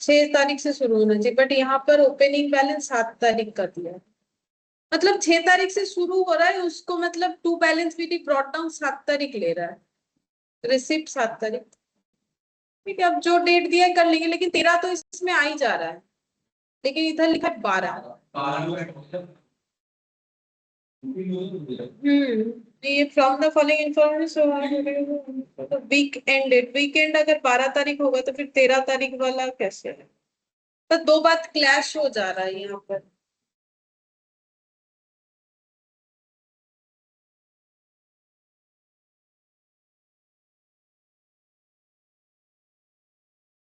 S1: 6 तारीख से शुरू होना चाहिए, बट यहाँ पर ओपनिंग बैलेंस 7 तारीख का दिया है। मतलब 6 तारीख से शुरू हो रहा है उसको, मतलब टू बैलेंस भी ब्रॉट डाउन 7 तारीख ले रहा है, रिसिप्ट 7 तारीख। ठीक है, अब जो डेट दिया है कर लेंगे, लेकिन 13 तो इसमें आ ही जा रहा है, लेकिन इधर लिखा है 12। ये from the following information week ended, weekend अगर 12 तारीख होगा तो फिर 13 तारीख वाला कैसे है, तो दो बात क्लैश हो जा रहा है यहाँ पर।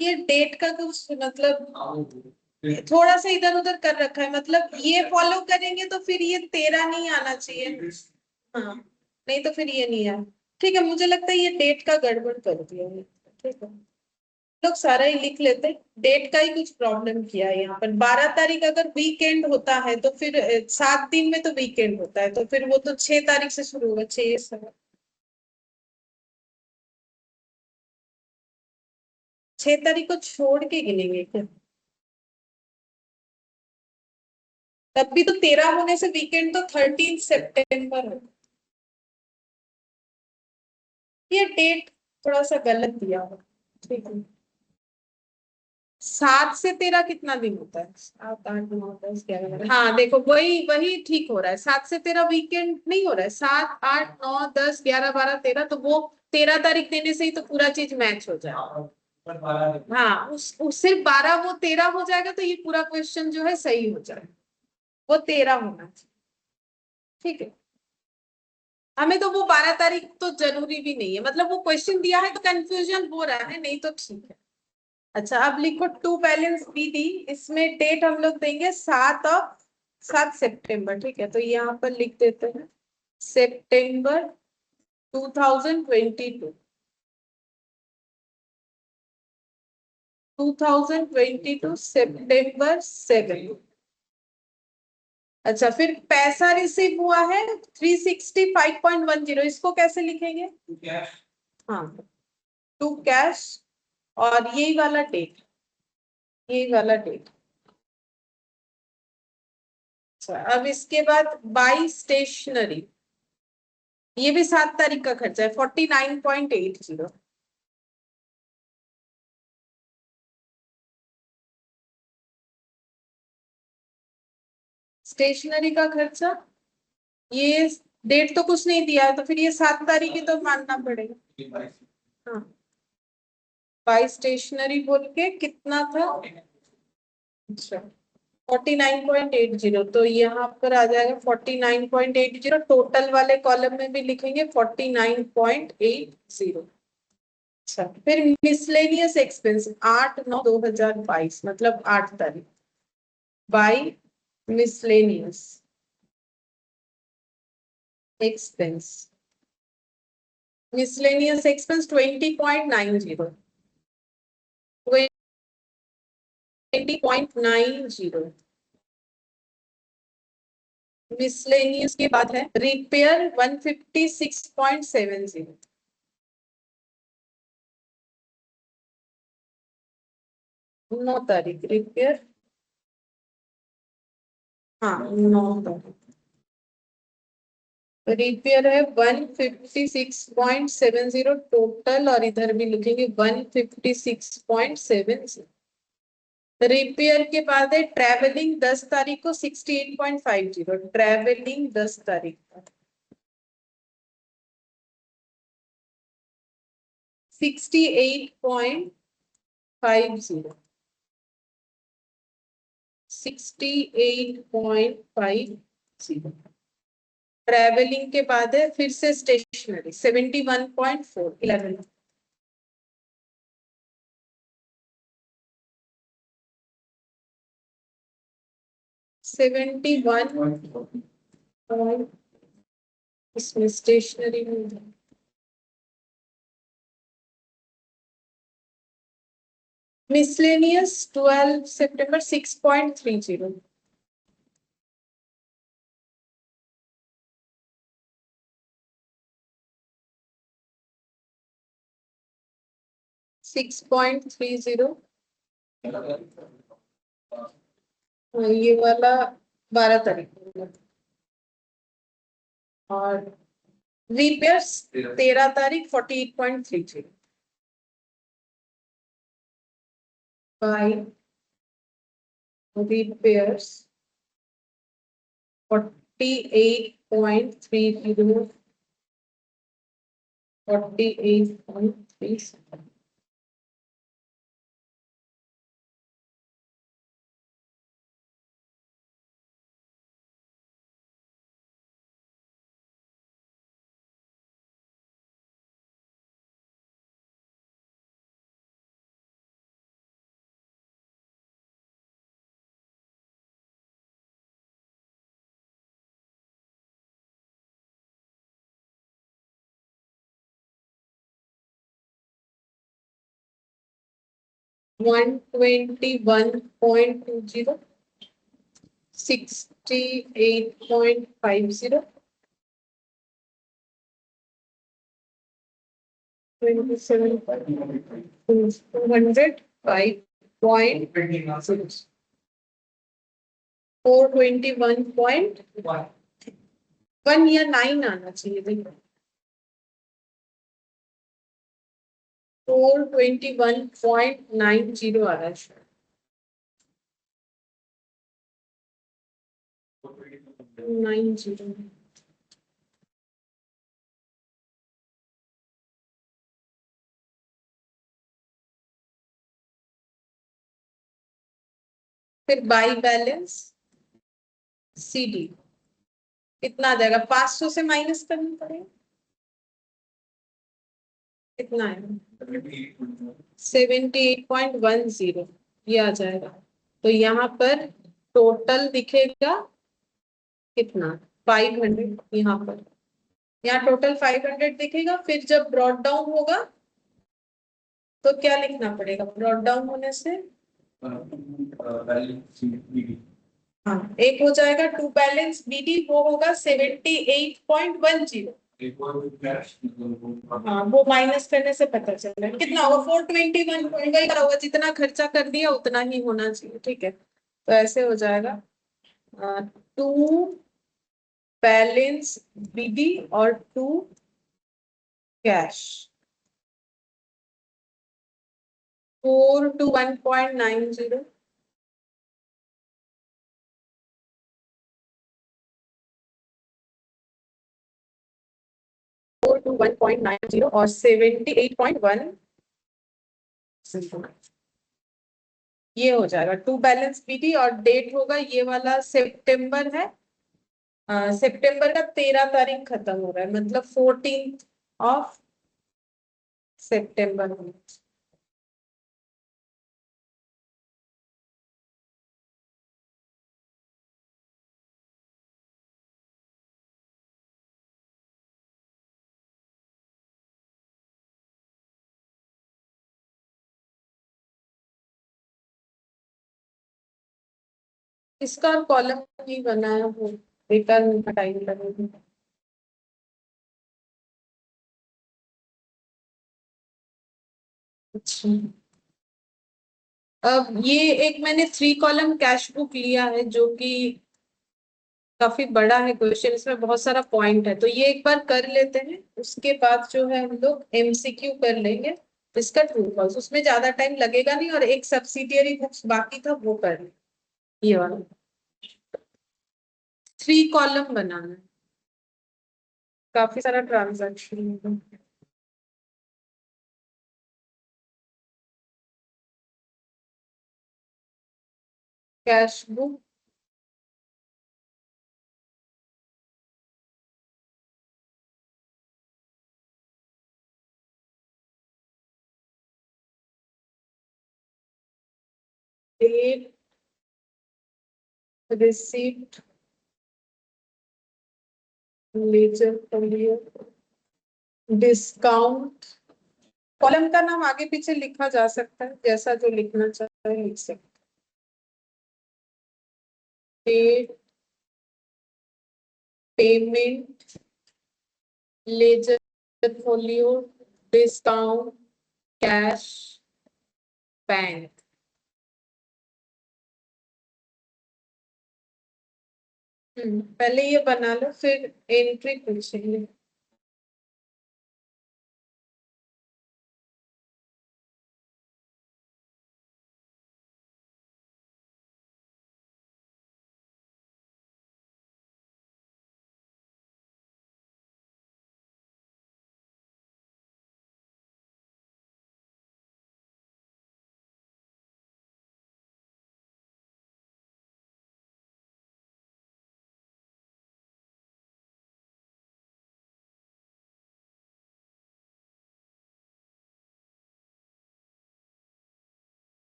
S1: ये डेट का कुछ मतलब थोड़ा सा इधर उधर कर रखा है, मतलब ये फॉलो करेंगे तो फिर ये 13 नहीं आना चाहिए। हाँ, नहीं तो फिर ये नहीं आया। ठीक है, मुझे लगता है ये डेट का गड़बड़ कर दिया है। ठीक है, लोग सारा ही लिख लेते, डेट का ही कुछ प्रॉब्लम किया है यहाँ पर। 12 तारीख अगर वीकेंड होता है तो फिर 7 दिन में तो वीकेंड होता है, तो फिर वो तो 6 तारीख से शुरू होगा, 6 6 तारीख को छोड़ के गिनेंगे क्या, तब भी तो 13 होने से वीकेंड तो 13 सितंबर है। ये डेट थोड़ा सा गलत दिया हुआ। ठीक है, 7 से 13 कितना दिन होता है, 7 8 9 10 11, हाँ देखो वही वही ठीक हो रहा है। 7 से 13 वीकेंड नहीं हो रहा है, 7 8 9 10 11 12 13, तो वो 13 तारीख देने से ही तो पूरा चीज मैच हो जाएगा। हाँ, सिर्फ 12 वो 13 हो जाएगा, तो ये पूरा क्वेश्चन जो है सही हो जाएगा, वो 13 होना चाहिए। ठीक है, हमें तो वो 12 तारीख तो जरूरी भी नहीं है, मतलब वो क्वेश्चन दिया है तो कंफ्यूजन हो रहा है, नहीं तो ठीक है। अच्छा, अब लिखो टू बैलेंस बी डी, इसमें डेट हम लोग देंगे 7 सितंबर। ठीक है, तो यहाँ पर लिख देते हैं सितंबर 2022, 2022 सितंबर 7। अच्छा, फिर पैसा रिसीव हुआ है 365.10, इसको कैसे लिखेंगे, हाँ टू कैश, और यही वाला डेट, यही वाला डेट। अच्छा, अब इसके बाद बाई स्टेशनरी, ये भी 7 तारीख का खर्चा है 49.80। स्टेशनरी का खर्चा ये डेट तो कुछ नहीं दिया है, तो फिर ये 7 तारीख ही तो मानना पड़ेगा। हाँ, बाई स्टेशनरी बोल के कितना था? अच्छा, 49.80, तो यहाँ पर आ जाएगा 49.80। टोटल वाले कॉलम में भी लिखेंगे 49.80। अच्छा, फिर मिसलेनियस एक्सपेंस 8/9/2022, मतलब 8 तारीख, by miscellaneous expense. Miscellaneous expense 20.90, 20.90। Miscellaneous के बाद है रिपेयर 156.70। 9 तारीख रिपेयर, हाँ 9 तारीख रिपेयर है 156.70 टोटल, और इधर भी लिखेंगे 156.70। रिपेयर के बाद है ट्रेवलिंग 10 तारीख को 68.50, ट्रेवलिंग 10 तारीख को 68.50, 68.50। ट्रेवलिंग के बाद है फिर से स्टेशनरी 71.4, 11। इसमें स्टेशनरी में मिसलेनियस 12 सितंबर 6.30, 6.30। ये वाला 12 तारीख को। और रिपेयर्स 13 तारीख 48.33, बाय रिपेयर्स 48.30, 48.30। वन 121.20, 68.50, 205.0, 421.1 या 9 आना चाहिए, देखो 421.90 आ रहा है शायद। 90। फिर बाई बैलेंस सीडी कितना आ जाएगा? 500 से माइनस करना पड़ेगा, कितना है? 78.10, ये आ जाएगा। तो यहाँ पर टोटल दिखेगा कितना? 500। यहाँ पर, यहाँ टोटल 500 दिखेगा। फिर जब ब्रॉड डाउन होगा तो क्या लिखना पड़ेगा? ब्रॉड डाउन होने से हाँ, एक हो जाएगा टू बैलेंस बीडी, वो होगा 78.10। हाँ, वो माइनस करने से पता चल रहा है कितना होगा? 421 वही होगा, जितना खर्चा कर दिया उतना ही होना चाहिए, ठीक है। तो ऐसे हो जाएगा टू बैलेंस बीडी और टू कैश 421.90, टू 1.90 और 78.1 ये हो जाएगा टू बैलेंस बीडी। और डेट होगा ये वाला सितंबर है, सितंबर का 13 तारीख खत्म हो रहा है, मतलब 14th ऑफ सितंबर। इसका कॉलम नहीं बनाया वो रिटर्न टाइम लगेगा। अच्छा, अब ये एक मैंने 3 कॉलम कैश बुक लिया है जो कि काफी बड़ा है क्वेश्चन, इसमें बहुत सारा पॉइंट है, तो ये एक बार कर लेते हैं, उसके बाद जो है हम लोग एमसीक्यू कर लेंगे इसका ट्रू फॉल्स, उसमें ज्यादा टाइम लगेगा नहीं, और एक सब्सिडियरी बुक्स बाकी था वो कर लें। ये वाला 3 कॉलम बनाना है, काफी सारा transaction. Cash book, date, receipt, ledger folio, discount. Column का नाम आगे पीछे लिखा जा सकता है, जैसा जो लिखना चाहता है लिख सकते हैं। Date, payment, ledger folio, discount, cash, bank. पहले ये बना लो फिर एंट्री पूछेंगे।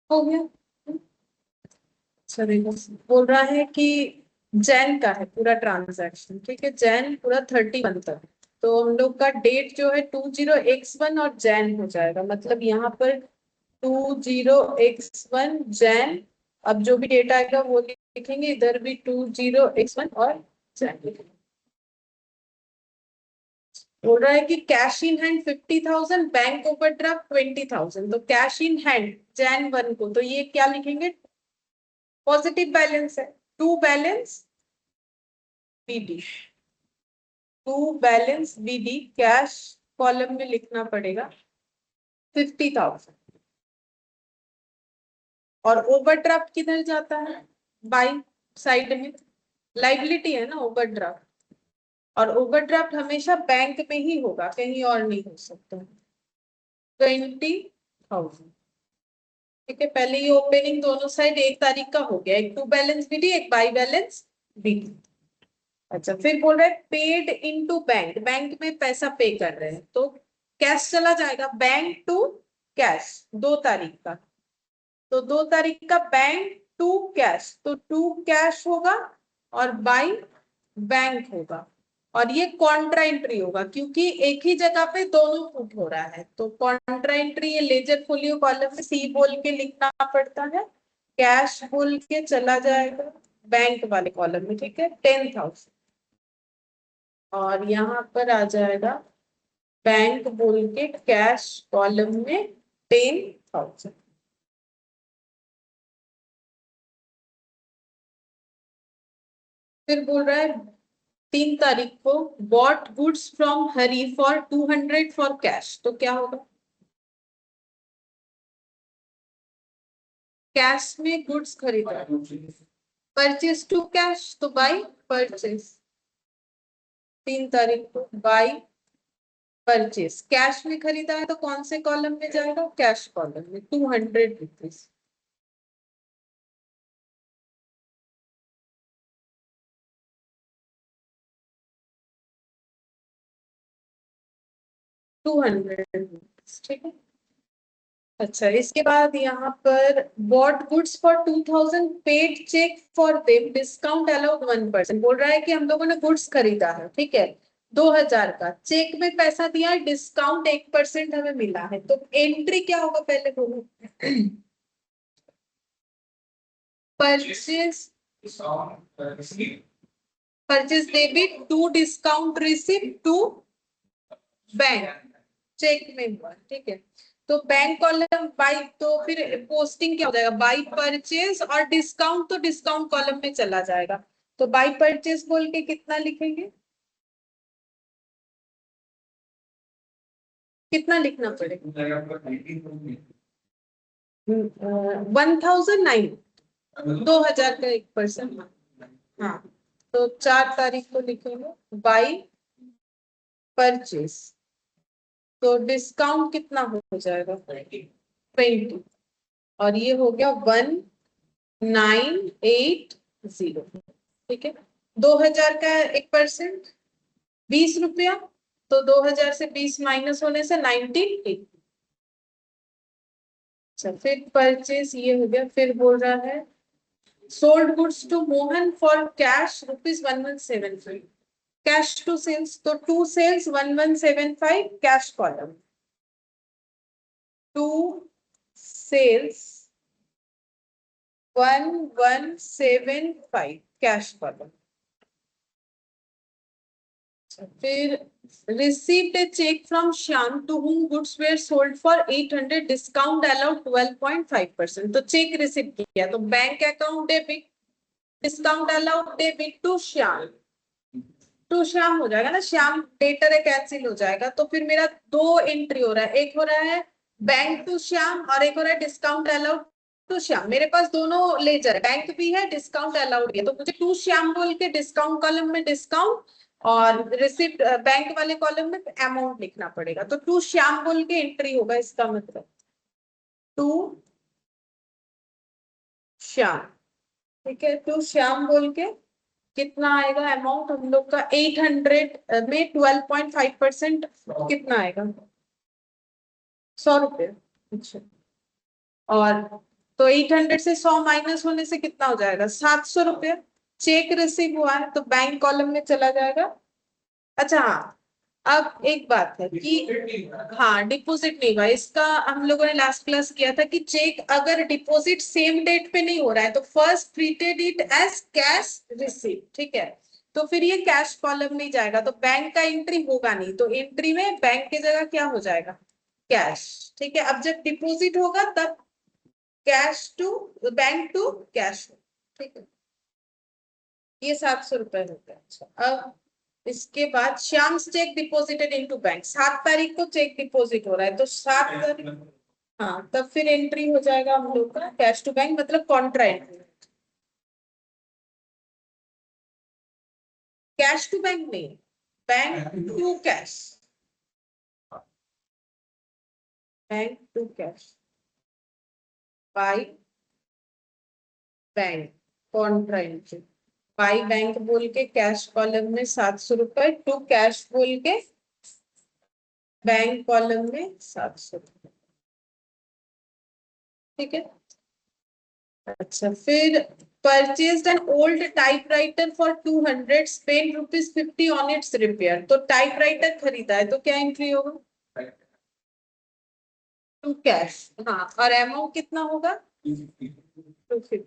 S1: हो गया। चलेगा। बोल रहा है कि जैन का है पूरा ट्रांजैक्शन, ठीक है, जैन पूरा 31 तक, तो हम लोग का डेट जो है 20x1 और जैन हो जाएगा, मतलब यहाँ पर 20x1 जैन। अब जो भी डेट आएगा वो लिखेंगे, इधर भी 20x1 और जैन लिखेंगे। बोल रहा है कि cash in hand 50,000, bank overdraft 20,000, तो कैश इन हैंड जैन 1 को, तो ये क्या लिखेंगे, पॉजिटिव बैलेंस है। To balance BD, to balance BD cash column में लिखना पड़ेगा 50,000। और ओवरड्राफ्ट किधर जाता है, बाई साइड में, लाइबिलिटी है ना ओवरड्राफ्ट, और ओवरड्राफ्ट हमेशा बैंक में ही होगा, कहीं और नहीं हो सकता। 20,000, ठीक है। पहले ये ओपनिंग दोनों साइड 1 तारीख का हो गया, एक टू बैलेंस बीडी एक बाई बैलेंस बीडी। अच्छा, फिर बोल रहे हैं पेड इनटू बैंक, बैंक में पैसा पे कर रहे हैं तो कैश चला जाएगा, बैंक टू कैश 2 तारीख का, तो 2 तारीख का बैंक टू कैश, तो टू कैश होगा और बाई बैंक होगा, और ये कॉन्ट्रा एंट्री होगा क्योंकि एक ही जगह पे दोनों पुट हो रहा है, तो कॉन्ट्रा एंट्री ये लेजर फोलियो कॉलम में सी बोल के लिखना पड़ता है, कैश बोल के चला जाएगा बैंक वाले कॉलम में, ठीक है 10,000, और यहाँ पर आ जाएगा बैंक बोल के कैश कॉलम में 10,000। फिर बोल रहा है 3 तारीख को bought goods from Hari for 200 for cash, तो क्या होगा, कैश में गुड्स खरीदा, परचेज टू कैश तो बाई परचेज, 3 तारीख को बाई परचेज, कैश में खरीदा है तो कौन से कॉलम में जाएगा, कैश कॉलम में 200 रुपीज। ठीक है। अच्छा, इसके बाद यहाँ पर bought goods for 2,000 paid cheque for them discount allowed 1%, बोल रहा है कि हम लोगों ने गुड्स खरीदा है, ठीक है 2,000 का, चेक में पैसा दिया है, डिस्काउंट 1% हमें मिला है, तो एंट्री क्या होगा पहले बोलो, purchase purchase debit to discount receipt to bank, cheque में हुआ, ठीक है, तो बैंक कॉलम बाई, तो फिर पोस्टिंग क्या हो जाएगा, बाई परचेज, और डिस्काउंट तो डिस्काउंट कॉलम में चला जाएगा, तो बाई परचेज बोल के कितना लिखेंगे, कितना लिखना पड़ेगा, 1,009, 2,000 का 1%, हाँ, तो 4 तारीख को लिखेंगे बाई परचेज, तो डिस्काउंट कितना हो जाएगा 20, और ये हो गया 1,980, ठीक है, 2,000 का 1% 20 रुपया, तो 2,000 से 20 माइनस होने से 98। अच्छा, फिर परचेज ये हो गया, फिर बोल रहा है sold goods to Mohan for cash ₹1175, cash to sales, तो to sales 1175, cash column to sales 1175, cash column, फिर received a check from Shyam to whom goods were sold for 800, discount allowed 12.5%, तो चेक रिसीव किया, तो bank account debit, discount allowed debit to Shyam, to Shyam हो जाएगा ना, Shyam debtor है cancel हो जाएगा, तो फिर मेरा 2 एंट्री हो रहा है, एक हो रहा है बैंक टू श्याम और एक हो रहा है डिस्काउंट अलाउड टू श्याम, मेरे पास दोनों लेजर, बैंक भी है डिस्काउंट अलाउड भी है, तो मुझे टू श्याम बोल के डिस्काउंट कॉलम में डिस्काउंट और रिसिप्ट बैंक वाले कॉलम में अमाउंट लिखना पड़ेगा, तो टू श्याम बोल के एंट्री होगा, इसका मतलब टू श्याम, ठीक है, टू श्याम बोल के कितना आएगा अमाउंट हम लोग का 800 में 12.5% कितना आएगा 100 रुपये, अच्छा, और तो 800 से 100 माइनस होने से कितना हो जाएगा 700 रुपये, चेक रिसीव हुआ है तो बैंक कॉलम में चला जाएगा। अच्छा हाँ, अब एक बात है कि हाँ डिपॉजिट नहीं हुआ, इसका हम लोगों ने लास्ट क्लास किया था कि चेक अगर डिपॉजिट सेम डेट पे नहीं हो रहा है तो first treated it as cash receive, ठीक है, तो फिर ये कैश कॉलम नहीं जाएगा, तो बैंक का एंट्री होगा नहीं, तो एंट्री में बैंक की जगह क्या हो जाएगा कैश, ठीक है, अब जब डिपॉजिट होगा तब cash to bank to cash, ठीक है, ये 700 रुपए हो गया। अच्छा, अब इसके बाद Shyam check deposited into bank, 7 तारीख को चेक डिपॉजिट हो रहा है, तो 7 तारीख, हाँ तब फिर एंट्री हो जाएगा हम लोग का कैश टू बैंक, मतलब contra entry, cash to bank नहीं, bank to cash, bank to cash by bank contra entry, by bank बोल के कैश कॉलम में 700 रुपए, टू कैश बोल के बैंक कॉलम में 700 रुपए। ठीक है। अच्छा, फिर purchased an old typewriter for 200, spend ₹50 on its repair. तो टाइपराइटर खरीदा है तो क्या एंट्री होगा? To cash. हाँ, और अमाउंट कितना होगा? 250।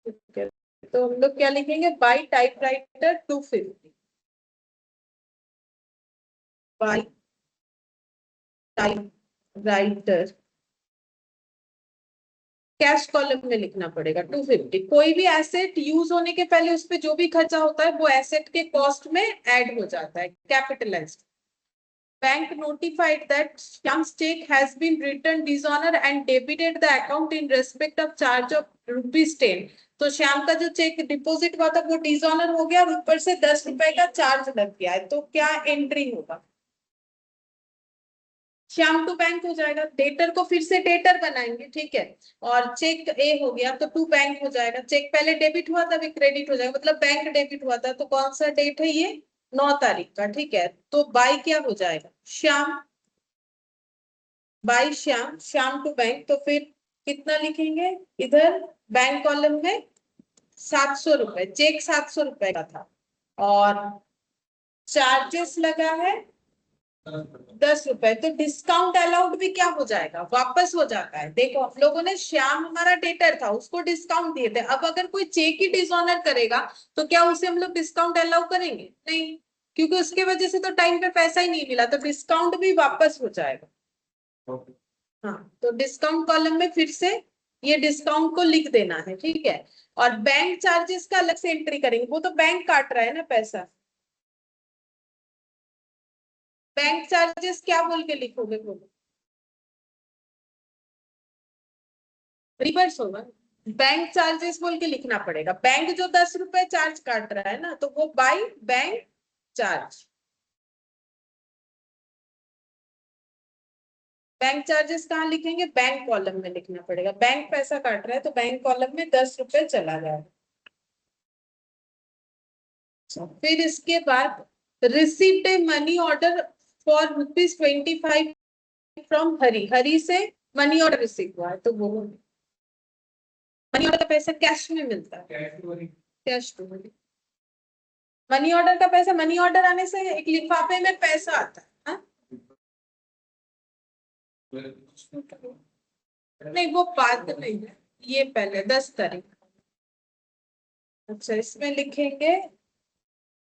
S1: ठीक है, तो हम लोग क्या लिखेंगे? By typewriter 250। By typewriter cash column में लिखना पड़ेगा 250। कोई भी एसेट यूज होने के पहले उस पे जो भी खर्चा होता है वो एसेट के कॉस्ट में ऐड हो जाता है, capitalised. Bank notified that Shyam's check has been written dishonor and debited the account in respect of charge of ₹10। तो श्याम का जो चेक डिपॉजिट हुआ था वो डिसऑनर हो गया और ऊपर से 10 रुपए का चार्ज लग गया है, तो क्या एंट्री होगा? श्याम टू बैंक हो जाएगा। डेटर को फिर से डेटर बनाएंगे, ठीक है। और चेक ए हो गया तो टू बैंक हो जाएगा। चेक पहले डेबिट हुआ था, अभी क्रेडिट हो जाएगा, मतलब बैंक डेबिट हुआ था। तो कौन सा डेट है ये? 9 तारीख का, ठीक है। तो बाई क्या हो जाएगा? Shyam. By Shyam, Shyam to bank. तो फिर कितना लिखेंगे इधर? बैंक कॉलम में 700 रुपए। चेक 700 रुपए का था और चार्जेस लगा है 10 रुपए। तो डिस्काउंट अलाउड भी क्या हो जाएगा? वापस हो जाता है। देखो, हम लोगों ने श्याम हमारा डेटर था, उसको डिस्काउंट दिए थे। अब अगर कोई चेक ही डिसऑनर करेगा तो क्या उसे हम लोग डिस्काउंट अलाउ करेंगे? नहीं, क्योंकि उसके वजह से तो टाइम पे पैसा ही नहीं मिला, तो डिस्काउंट भी वापस हो जाएगा। हाँ, तो डिस्काउंट कॉलम में फिर से ये डिस्काउंट को लिख देना है, ठीक है। और बैंक चार्जेस का अलग से एंट्री करेंगे, वो तो बैंक काट रहा है ना पैसा। बैंक चार्जेस क्या बोल के लिखोगे? बोलो, रिवर्स होगा। बैंक चार्जेस बोल के लिखना पड़ेगा। बैंक जो 10 रुपए चार्ज काट रहा है ना, तो वो by bank charge. Bank charges कहाँ लिखेंगे? बैंक कॉलम में लिखना पड़ेगा। बैंक पैसा काट रहा है तो बैंक कॉलम में 10 रुपए चला जाएगा। फिर इसके बाद received a money order for ₹25 from Hari. Hari से मनी ऑर्डर रिसीव हुआ है, तो वो मनी ऑर्डर का पैसा कैश में मिलता है। Cash to money. Money order का पैसा, मनी ऑर्डर आने से एक लिफाफे में पैसा आता है। हाँ? नहीं, वो बात नहीं है, ये पहले 10 तारीख। अच्छा, इसमें लिखेंगे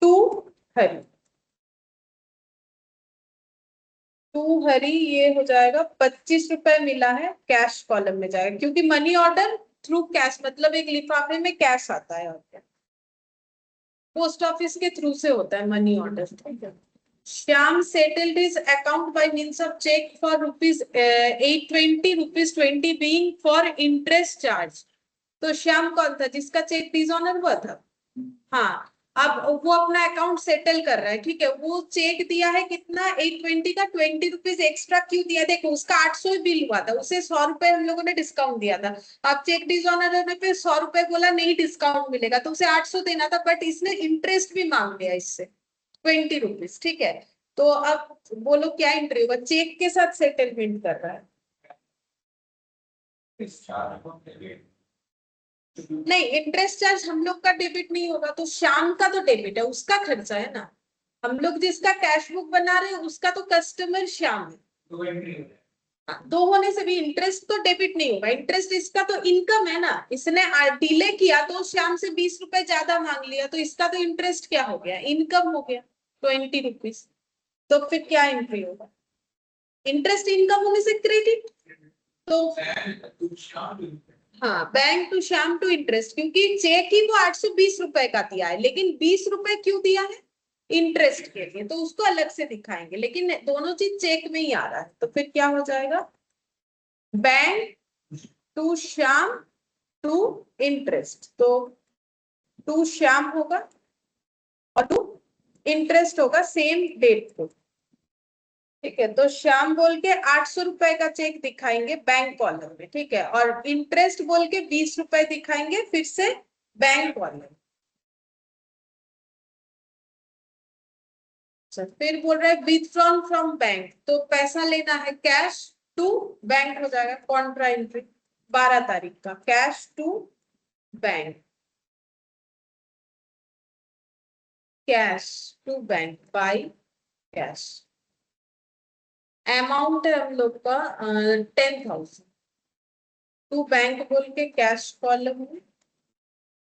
S1: टू हरी। टू हरी ये हो जाएगा 25 रुपए मिला है, कैश कॉलम में जाएगा, क्योंकि मनी ऑर्डर थ्रू कैश, मतलब एक लिफाफे में कैश आता है। और क्या, पोस्ट ऑफिस के थ्रू से होता है मनी ऑर्डर, ठीक है। Shyam settled his account by means of cheque for ₹820, ₹20 being for interest charge. तो श्याम कौन था जिसका चेक डिसऑनर हुआ था? हाँ, अब वो अपना अकाउंट सेटल कर रहा है, ठीक है। वो चेक दिया है कितना? 820 का। ₹20 एक्स्ट्रा क्यों दिया? देखो, उसका 800 बिल हुआ था, उसे 100 रुपए हम लोगों ने डिस्काउंट दिया था। अब चेक डिसऑनर होने पे 100 रुपए बोला नहीं डिस्काउंट मिलेगा, तो उसे 800 देना था, बट इसने इंटरेस्ट भी मांग लिया इससे ₹20, ठीक है। तो अब बोलो क्या एंट्री होगा? चेक के साथ सेटलमेंट कर रहा है। नहीं, इंटरेस्ट चार्ज हम लोग का डेबिट नहीं होगा, तो श्याम का तो डेबिट है, उसका खर्चा है ना। हम लोग जिसका कैश बुक बना रहे हैं उसका तो कस्टमर श्याम है। दो होने से भी इंटरेस्ट तो डेबिट नहीं होगा। इंटरेस्ट इसका तो इनकम है ना, इसने डिले किया तो श्याम से 20 रुपए ज्यादा मांग लिया, तो इसका तो इंटरेस्ट क्या हो गया? इनकम हो गया, ₹20। तो फिर क्या एंट्री होगा? इंटरेस्ट इनकम होने से क्रेडिट। तो हाँ, bank to Shyam to interest, क्योंकि चेक ही वो 820 रुपए का दिया है, लेकिन 20 रुपए क्यों दिया है? इंटरेस्ट के लिए, तो उसको अलग से दिखाएंगे, लेकिन दोनों चीज चेक में ही आ रहा है। तो फिर क्या हो जाएगा? Bank to Shyam to interest. तो टू श्याम होगा और टू इंटरेस्ट होगा सेम डेट को, ठीक है, तो श्याम बोल के 800 रुपए का चेक दिखाएंगे बैंक कॉलम में, ठीक है, और इंटरेस्ट बोल के 20 रुपए दिखाएंगे फिर से बैंक कॉलम। फिर बोल रहा है विथड्रॉन फ्रॉम बैंक, तो पैसा लेना है कैश टू बैंक हो जाएगा, कॉन्ट्रा एंट्री 12 तारीख का cash to bank, cash to bank by cash. Amount है हम लोग का 10,000 टू बैंक बोल के कैश कॉलम में,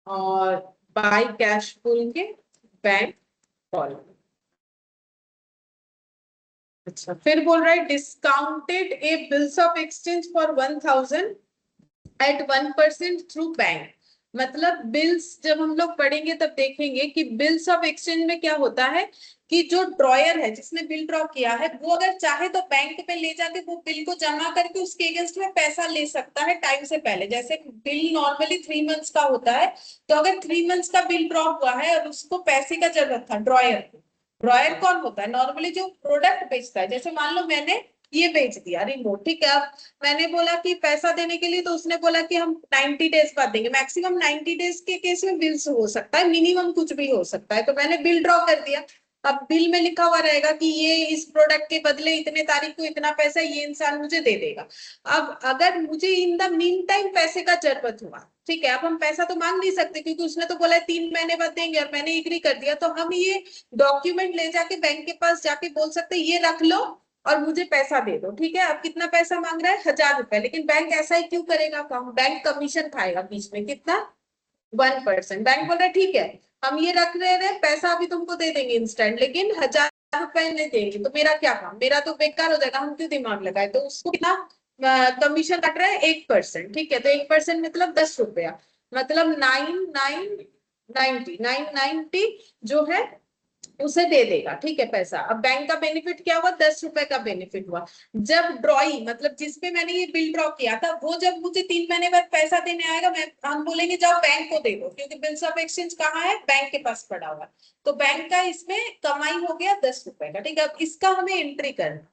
S1: और बाय कैश बोल के बैंक कॉलम। अच्छा, फिर बोल रहा है discounted a bills of exchange for 1,000 at 1% through bank. मतलब बिल्स जब हम लोग पढ़ेंगे तब देखेंगे कि बिल्स ऑफ एक्सचेंज में क्या होता है कि जो ड्रॉयर है जिसने बिल ड्रॉ किया है वो अगर चाहे तो बैंक पे ले जाके वो बिल को जमा करके उसके अगेंस्ट में पैसा ले सकता है टाइम से पहले। जैसे बिल नॉर्मली 3 मंथ्स का होता है, तो अगर 3 मंथ्स का बिल ड्रॉ हुआ है और उसको पैसे का जरूरत था ड्रॉयर को, ड्रॉयर कौन होता है नॉर्मली जो प्रोडक्ट बेचता है। जैसे मान लो मैंने ये बेच दिया रिमोट, ठीक है, अब मैंने बोला कि पैसा देने के लिए, तो उसने बोला कि हम 90 डेज बाद देंगे। मैक्सिमम 90 डेज के केस में बिल्स हो सकता है, मिनिमम कुछ भी हो सकता है। तो मैंने बिल ड्रॉ कर दिया, अब बिल में लिखा हुआ रहेगा कि ये इस प्रोडक्ट के बदले इतने तारीख को इतना पैसा ये इंसान मुझे दे देगा। अब अगर मुझे इन द मीन टाइम पैसे का जरूरत हुआ, ठीक है, अब हम पैसा तो मांग नहीं सकते क्योंकि उसने तो बोला 3 महीने बाद देंगे और मैंने एग्री कर दिया, तो हम ये डॉक्यूमेंट ले जाके बैंक के पास जाके बोल सकते ये रख लो और मुझे पैसा दे दो। ठीक है, अब कितना पैसा मांग रहा है 1,000 रुपए, लेकिन बैंक ऐसा ही क्यों करेगा, बैंक कमीशन खाएगा बीच में कितना 1%। बैंक बोल रहा है ठीक है हम ये रख रहे हैं पैसा अभी तुमको दे देंगे इंस्टेंट, लेकिन 1,000 रुपए नहीं देंगे, तो मेरा क्या काम, मेरा तो बेकार हो जाएगा, हम क्यों दिमाग लगाए। तो उसको कितना कमीशन काट रहा है 1%, ठीक है, तो 1% मतलब 10 रुपया, मतलब 9,990 जो है उसे दे देगा, ठीक है पैसा। अब बैंक का बेनिफिट क्या हुआ 10 रुपए का बेनिफिट हुआ। जब ड्रॉई मतलब जिसपे मैंने ये बिल ड्रॉ किया था वो जब मुझे 3 महीने बाद पैसा देने आएगा, मैं हम बोलेंगे जाओ बैंक को दे दो, क्योंकि बिल्स ऑफ एक्सचेंज कहाँ है बैंक के पास पड़ा हुआ। तो बैंक का इसमें कमाई हो गया 10 रुपए का, ठीक है। अब इसका हमें एंट्री करना,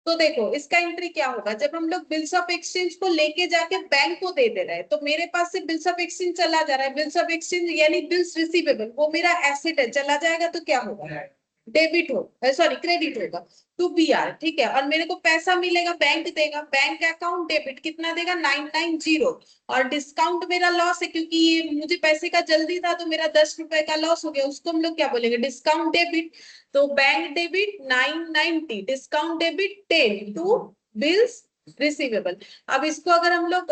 S1: तो देखो इसका एंट्री क्या होगा, जब हम लोग बिल्स ऑफ एक्सचेंज को लेके जाके बैंक को दे दे रहे हैं तो मेरे पास से बिल्स ऑफ एक्सचेंज चला जा रहा है। बिल्स ऑफ एक्सचेंज यानी बिल्स रिसीवेबल, वो मेरा एसेट है, चला जाएगा तो क्या होगा डेबिट हो सॉरी क्रेडिट होगा टू बी आर, ठीक है। और मेरे को पैसा मिलेगा बैंक देगा, बैंक अकाउंट डेबिट कितना देगा 990, और डिस्काउंट मेरा लॉस है क्योंकि ये मुझे पैसे का जल्दी था तो मेरा 10 रुपए का लॉस हो गया, उसको हम लोग क्या बोलेंगे डिस्काउंट डेबिट। तो bank debit 990, discount debit 10 to bills receivable. अब इसको अगर हम लोग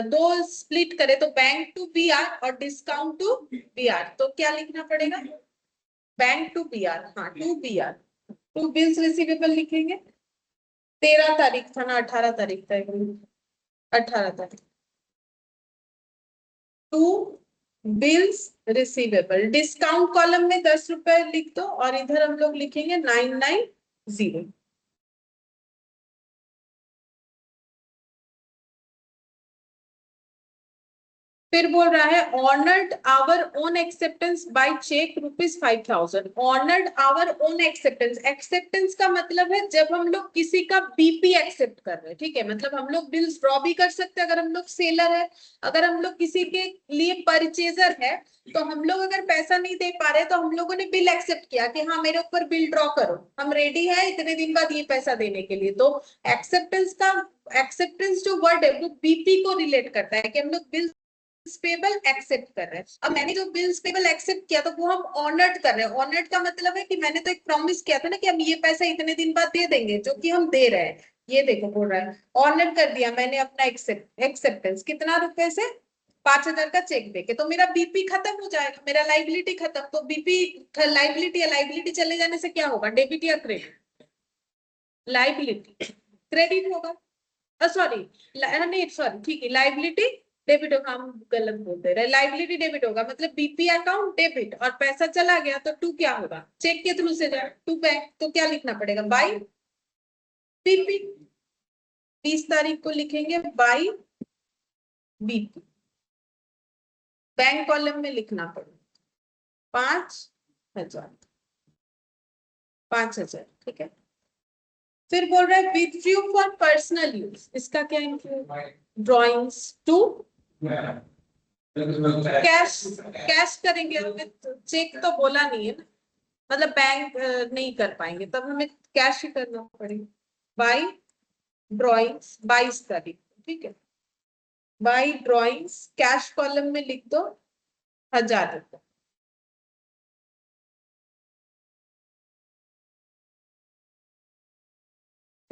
S1: दो स्प्लिट करें तो बैंक टू बी आर और डिस्काउंट टू बी आर, तो क्या लिखना पड़ेगा बैंक टू बी आर, हाँ to B R, to bills receivable लिखेंगे। 13 तारीख था ना 18 तारीख था, 18 तारीख, to bills receivable. Discount column में 10 रुपए लिख दो और इधर हम लोग लिखेंगे 990। फिर बोल रहा है honoured our own acceptance by cheque ₹5,000। Honoured our own acceptance, acceptance का मतलब है जब हम लोग किसी का बीपी एक्सेप्ट कर रहे हैं, ठीक है, मतलब हम लोग बिल्स ड्रॉ भी कर सकते हैं अगर हम लोग सेलर है। अगर हम लोग किसी के लिए परचेजर है तो हम लोग अगर पैसा नहीं दे पा रहे तो हम लोगों ने बिल एक्सेप्ट किया कि हाँ मेरे ऊपर बिल ड्रॉ करो, हम रेडी है इतने दिन बाद ये पैसा देने के लिए। तो एक्सेप्टेंस का, एक्सेप्टेंस जो वर्ड है वो बीपी को रिलेट करता है कि हम लोग बिल पेबल एक्सेप्ट कर रहे हैं। अब मैंने जो बिल्स पेबल एक्सेप्ट किया तो वो हम ऑनर्ड कर रहे हैं। ऑनर्ड का मतलब है कि मैंने तो एक प्रॉमिस किया था ना कि हम ये पैसा इतने दिन बाद दे देंगे, जो कि हम दे रहे हैं। ये देखो बोल रहा है ऑनर कर दिया मैंने अपना एक्सेप्टेंस, कितना रुपए से 5,000 का चेक देके, तो मेरा बीपी खत्म हो जाएगा, मेरा लाइबिलिटी खत्म। तो बीपी लाइबिलिटी या लाइबिलिटी चले जाने से क्या होगा डेबिट या क्रेडिट, लाइबिलिटी क्रेडिट होगा, सॉरी नहीं सॉरी ठीक है लाइबिलिटी डेबिट होगा, हम गलत बोलते रहे, लाइबिलिटी डेबिट होगा, मतलब बीपी अकाउंट डेबिट और पैसा चला गया तो टू क्या होगा चेक के थ्रू से जाए टू बैंक, तो क्या लिखना पड़ेगा बाई बीपी। 20 तारीख को लिखेंगे बाई बीपी, बैंक कॉलम में लिखना पड़ेगा 5,000, 5,000, ठीक है। फिर बोल रहा है विथड्रू फॉर पर्सनल यूज, इसका क्या include? Drawings to cash, cash करेंगे विथ चेक तो बोला नहीं है ना, मतलब बैंक नहीं कर पाएंगे तब हमें कैश ही करना पड़ेगा। बाय ड्रॉइंग्स 22 तारीख, ठीक है, बाय ड्रॉइंग्स कैश कॉलम में लिख दो 1000 रुपये।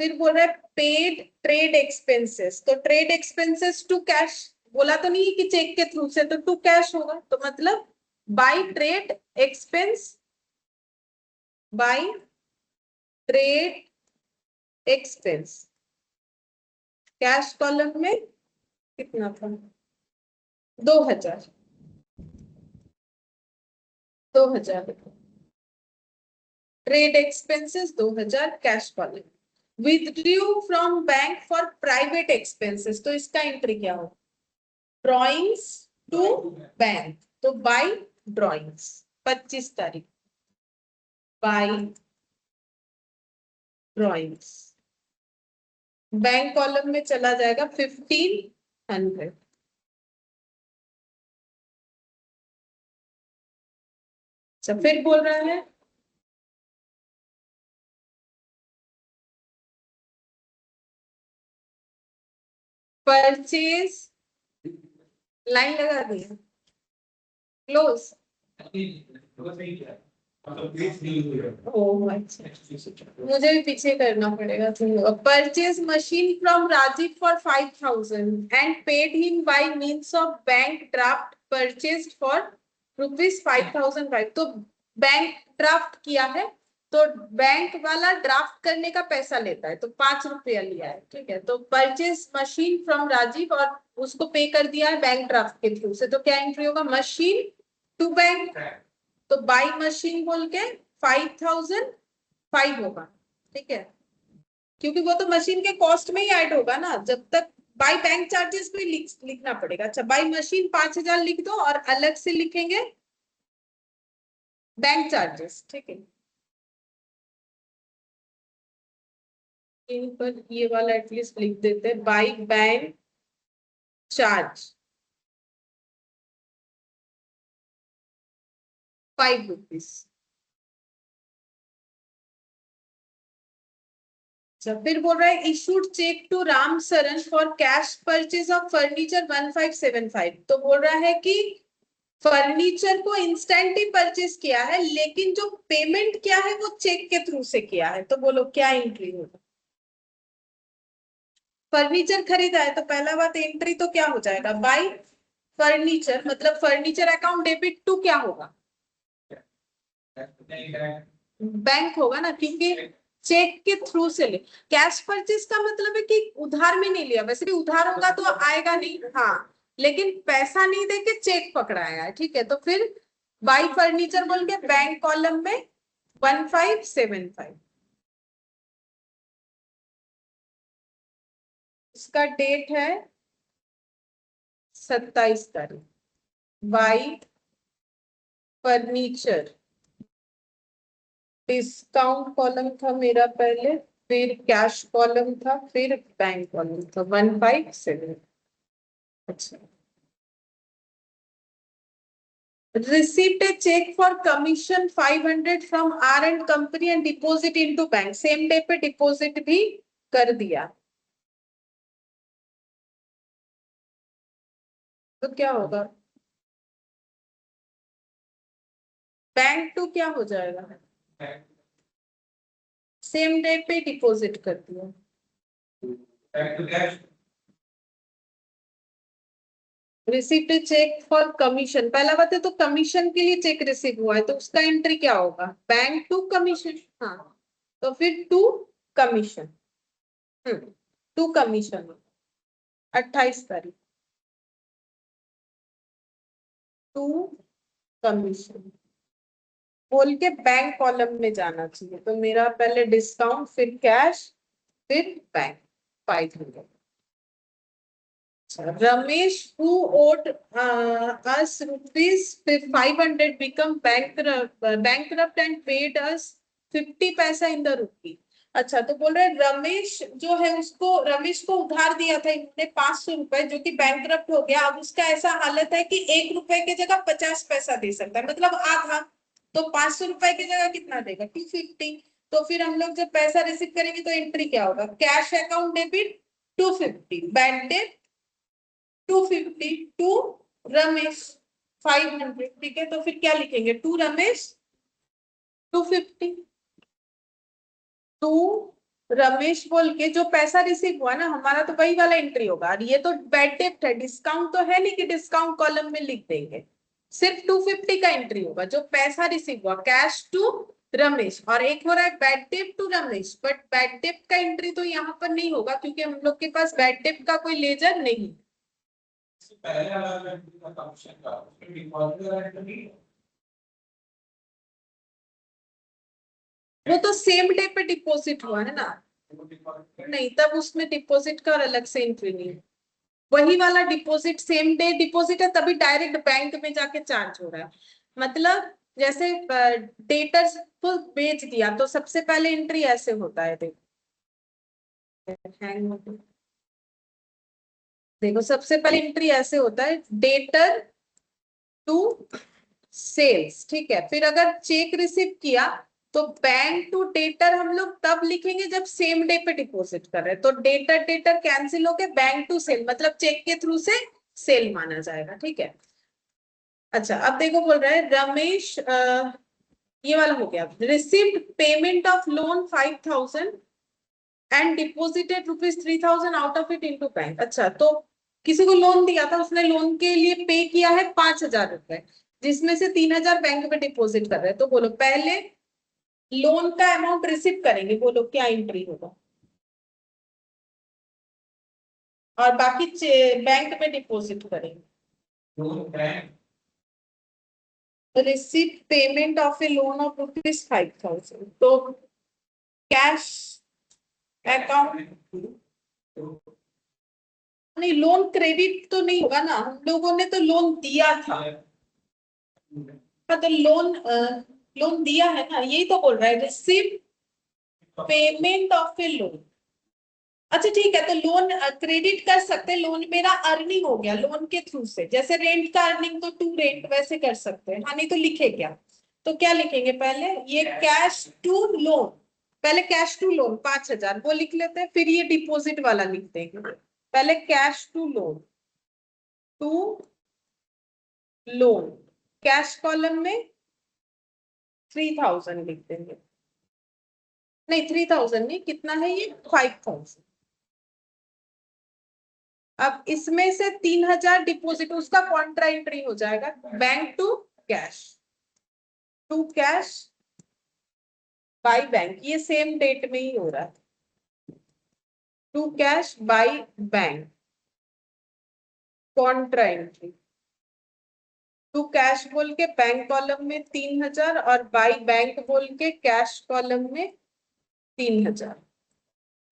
S1: फिर बोल रहा है पेड ट्रेड एक्सपेंसेस, तो ट्रेड एक्सपेंसेस टू कैश बोला तो नहीं कि चेक के थ्रू से, तो टू कैश होगा, तो मतलब by trade expense, by trade expense cash column में कितना था? 2000, 2000 trade expenses 2000 cash column. Withdrew from bank for private expenses, तो इसका एंट्री क्या हो? ड्रॉइंग्स टू बैंक, तो बाय ड्रॉइंग्स 25 तारीख, बाय ड्रॉइंग्स बैंक कॉलम में चला जाएगा 1500। अच्छा फिर बोल रहा है परचेज, लाइन लगा दी क्लोज। ओह अच्छा, मुझे भी पीछे करना पड़ेगा। Purchase machine from Rajiv for 5000 and paid him by means of bank draft purchased for ₹5005, तो बैंक ड्राफ्ट किया है तो बैंक वाला ड्राफ्ट करने का पैसा लेता है, तो 5 रुपया लिया है, ठीक है, तो परचेज मशीन फ्रॉम राजीव और उसको पे कर दिया है बैंक ड्राफ्ट के थ्रू से, तो क्या एंट्री होगा? मशीन टू बैंक, तो बाई मशीन बोल के 5005 होगा, ठीक है, क्योंकि वो तो मशीन के कॉस्ट में ही ऐड होगा ना, जब तक बाई बैंक चार्जेस भी लिखना पड़ेगा। अच्छा बाई मशीन 5000 लिख दो और अलग से लिखेंगे बैंक चार्जेस, ठीक है, इन पर ये वाला एटलीस्ट लिख देते हैं, बाई बैंक चार्ज 5 रुपीज। फिर बोल रहा है issued cheque to Ram Saran for cash purchase of furniture 1575, तो बोल रहा है कि फर्नीचर को इंस्टेंट ही परचेज किया है लेकिन जो पेमेंट किया है वो चेक के थ्रू से किया है, तो बोलो क्या एंट्री होगा? फर्नीचर खरीदा है तो पहला बात एंट्री तो क्या हो जाएगा? बाय फर्नीचर, मतलब फर्नीचर अकाउंट डेबिट टू क्या होगा? बैंक होगा ना, क्योंकि चेक के थ्रू से ले। कैश परचेज का मतलब है कि उधार में नहीं लिया, वैसे भी उधार होगा तो आएगा नहीं, हाँ, लेकिन पैसा नहीं देके चेक पकड़ाया है, ठीक है, तो फिर बाई फर्नीचर बोल के बैंक कॉलम में 1575। इसका डेट है 27 तारीख। बाई फर्नीचर डिस्काउंट कॉलम था मेरा पहले, फिर कैश कॉलम था, फिर बैंक कॉलम था 157। अच्छा received a check for commission 500 from R and company and deposit into bank, same day पे डिपॉजिट भी कर दिया, तो क्या होगा? बैंक टू क्या हो जाएगा? सेम डे पे डिपॉजिट कर दिया, received a cheque for commission, पहला बात है तो कमीशन के लिए चेक रिसीव हुआ है तो उसका एंट्री क्या होगा? बैंक टू कमीशन, हाँ, तो फिर टू कमीशन, टू कमीशन 28 तारीख, टू कमीशन बोल के बैंक कॉलम में जाना चाहिए, तो मेरा पहले डिस्काउंट फिर कैश फिर bank 500। Ramesh, who owed us ₹500 become bankrupt and paid us 50 paisa in the rupee. अच्छा, तो बोल रहे रमेश जो है उसको, रमेश को उधार दिया था इन्होंने 500 रुपए, जो कि बैंकक्रप्ट हो गया। अब उसका ऐसा हालत है कि 1 रुपए की जगह 50 पैसा दे सकता है, मतलब आधा। तो 500 रुपए की जगह कितना देगा, 250। तो फिर हम लोग जब पैसा रिसीव करेंगे तो एंट्री क्या होगा, cash account debit 250, bank date 250 to Ramesh 500। ठीक है, तो फिर क्या लिखेंगे, टू रमेश 250, टू रमेश बोल के जो पैसा रिसीव हुआ ना हमारा, तो वही वाला एंट्री होगा। और ये तो बैड डेप्ट है, डिस्काउंट तो है नहीं कि डिस्काउंट कॉलम में लिख देंगे। सिर्फ 250 का एंट्री होगा, जो पैसा रिसीव हुआ कैश टू रमेश। और एक हो रहा है bad dept to Ramesh, but bad डेप्ट का एंट्री तो यहाँ पर नहीं होगा क्योंकि हम लोग के पास बैड डेप्ट का कोई लेजर नहीं।
S4: पहले वाला एंट्री का ऑप्शन का उसमें डिपॉजिट वाला एंट्री
S1: वो तो सेम डे पे डिपॉजिट हुआ है ना, नहीं तब उसमें डिपॉजिट का और अलग से एंट्री नहीं है। वही वाला डिपॉजिट सेम डे डिपॉजिट है, तभी डायरेक्ट बैंक में जाके चार्ज हो रहा है। मतलब जैसे डेटर्स को बेच दिया तो सबसे पहले एंट्री ऐसे होता है, देखो सबसे पहले एंट्री ऐसे होता है, डेटर टू सेल्स। ठीक है, फिर अगर चेक रिसीव किया तो बैंक टू डेटर हम लोग तब लिखेंगे जब सेम डे पे डिपॉजिट कर रहे हैं। तो डेटर डेटर कैंसिल होके बैंक टू सेल, मतलब चेक के थ्रू से सेल माना जाएगा। ठीक है, अच्छा अब देखो बोल रहा है रमेश, ये वाला हो गया, received payment of loan 5000 and deposited ₹3000 out of it into bank. अच्छा, तो किसी को लोन दिया था, उसने लोन के लिए पे किया है 5000 रुपए, जिसमें से 3000 बैंक में डिपॉजिट कर रहे हैं। तो बोलो पहले लोन का अमाउंट रिसीव करेंगे, बोलो क्या एंट्री होगा, और बाकी बैंक में डिपॉजिट करेंगे। Receive payment of A loan of ₹5000, तो कैश अकाउंट, नहीं लोन क्रेडिट तो नहीं होगा ना, हम लोगों ने तो लोन दिया था। तो लोन दिया है ना, यही तो बोल रहा है, receive payment of A loan. अच्छा ठीक है, तो लोन क्रेडिट कर सकते हैं, लोन मेरा अर्निंग हो गया लोन के थ्रू से, जैसे रेंट का अर्निंग तो टू रेंट वैसे कर सकते हैं। हाँ नहीं तो लिखे क्या, तो क्या लिखेंगे पहले, ये कैश टू लोन, पहले कैश टू लोन 5000 वो लिख लेते हैं, फिर ये डिपॉजिट वाला लिख देंगे। पहले cash to loan, to loan, cash column में 3000 लिख देंगे, नहीं 3000 नहीं, कितना है ये 5000। अब इसमें से 3000 डिपॉजिट, उसका कॉन्ट्रा एंट्री हो जाएगा bank to cash, to cash by bank, ये सेम डेट में ही हो रहा है, to cash by bank, contra entry to cash बोल के बैंक कॉलम में 3000 और बाय बैंक बोल के कैश कॉलम में 3000।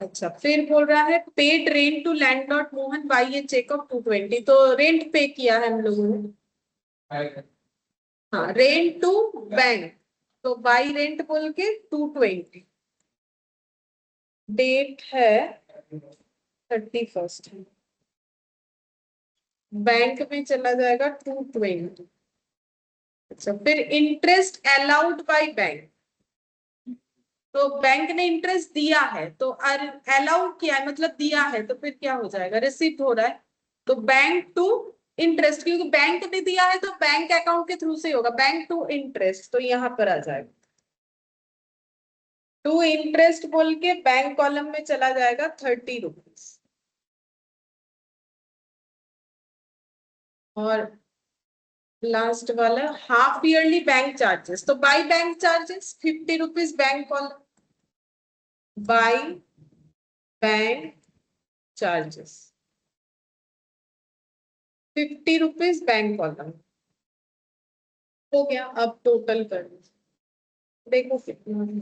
S1: अच्छा, फिर बोल रहा है paid rent to landlord Mohan by a cheque of 220, तो रेंट पे किया है हम लोगों ने। हाँ, रेंट टू बैंक, तो बाई रेंट बोल के 220, डेट है 31, बैंक में चला जाएगा 220। अच्छा, फिर इंटरेस्ट अलाउड बाय बैंक, तो बैंक ने इंटरेस्ट दिया है, तो अलाउड किया है मतलब दिया है, तो फिर क्या हो जाएगा, रिसीव हो रहा है, तो बैंक टू इंटरेस्ट, क्योंकि बैंक ने दिया है तो बैंक अकाउंट के थ्रू से होगा, बैंक टू इंटरेस्ट, तो यहाँ पर आ जाएगा टू इंटरेस्ट बोल के बैंक कॉलम में चला जाएगा 30 रुपीज। और लास्ट वाला हाफ ईयरली बैंक चार्जेस, तो by bank charges 50 rupees bank column, by bank charges 50 rupees bank column हो गया। अब टोटल कर देखो कितना है।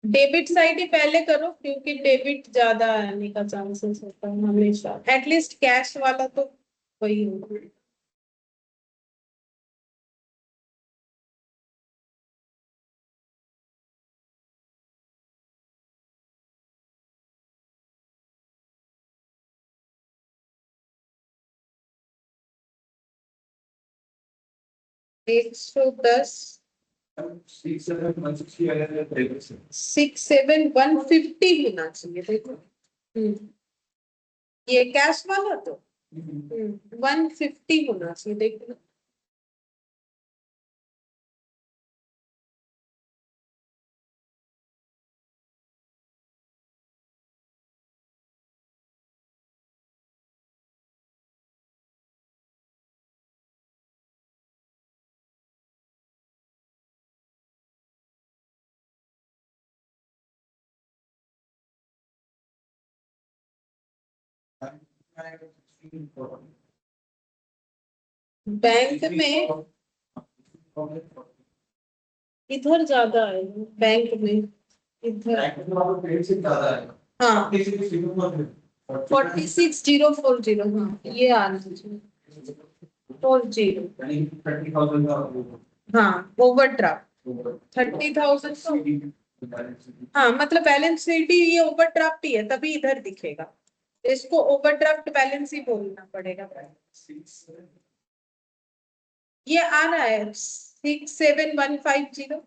S1: डेबिट साइड ही पहले करो क्योंकि डेबिट ज्यादा आने का चांसेस होता है हमेशा, एटलीस्ट कैश वाला तो वही होगा। 110
S4: 6, 7, 160 आया
S1: 67150 होना चाहिए देखो। ये कैश वाला तो 150 होना चाहिए देखो। बैंक में इधर ज्यादा है, बैंक में इधर हाँ 46040 हाँ ये आना चाहिए 40 हाँ ओवरड्राफ्ट 30,000 हाँ मतलब बैलेंस शीट ही ये ओवरड्राफ्ट ही है तभी इधर दिखेगा, इसको ओवरड्राफ्ट बैलेंस ही बोलना पड़ेगा। ये आ रहा है 67150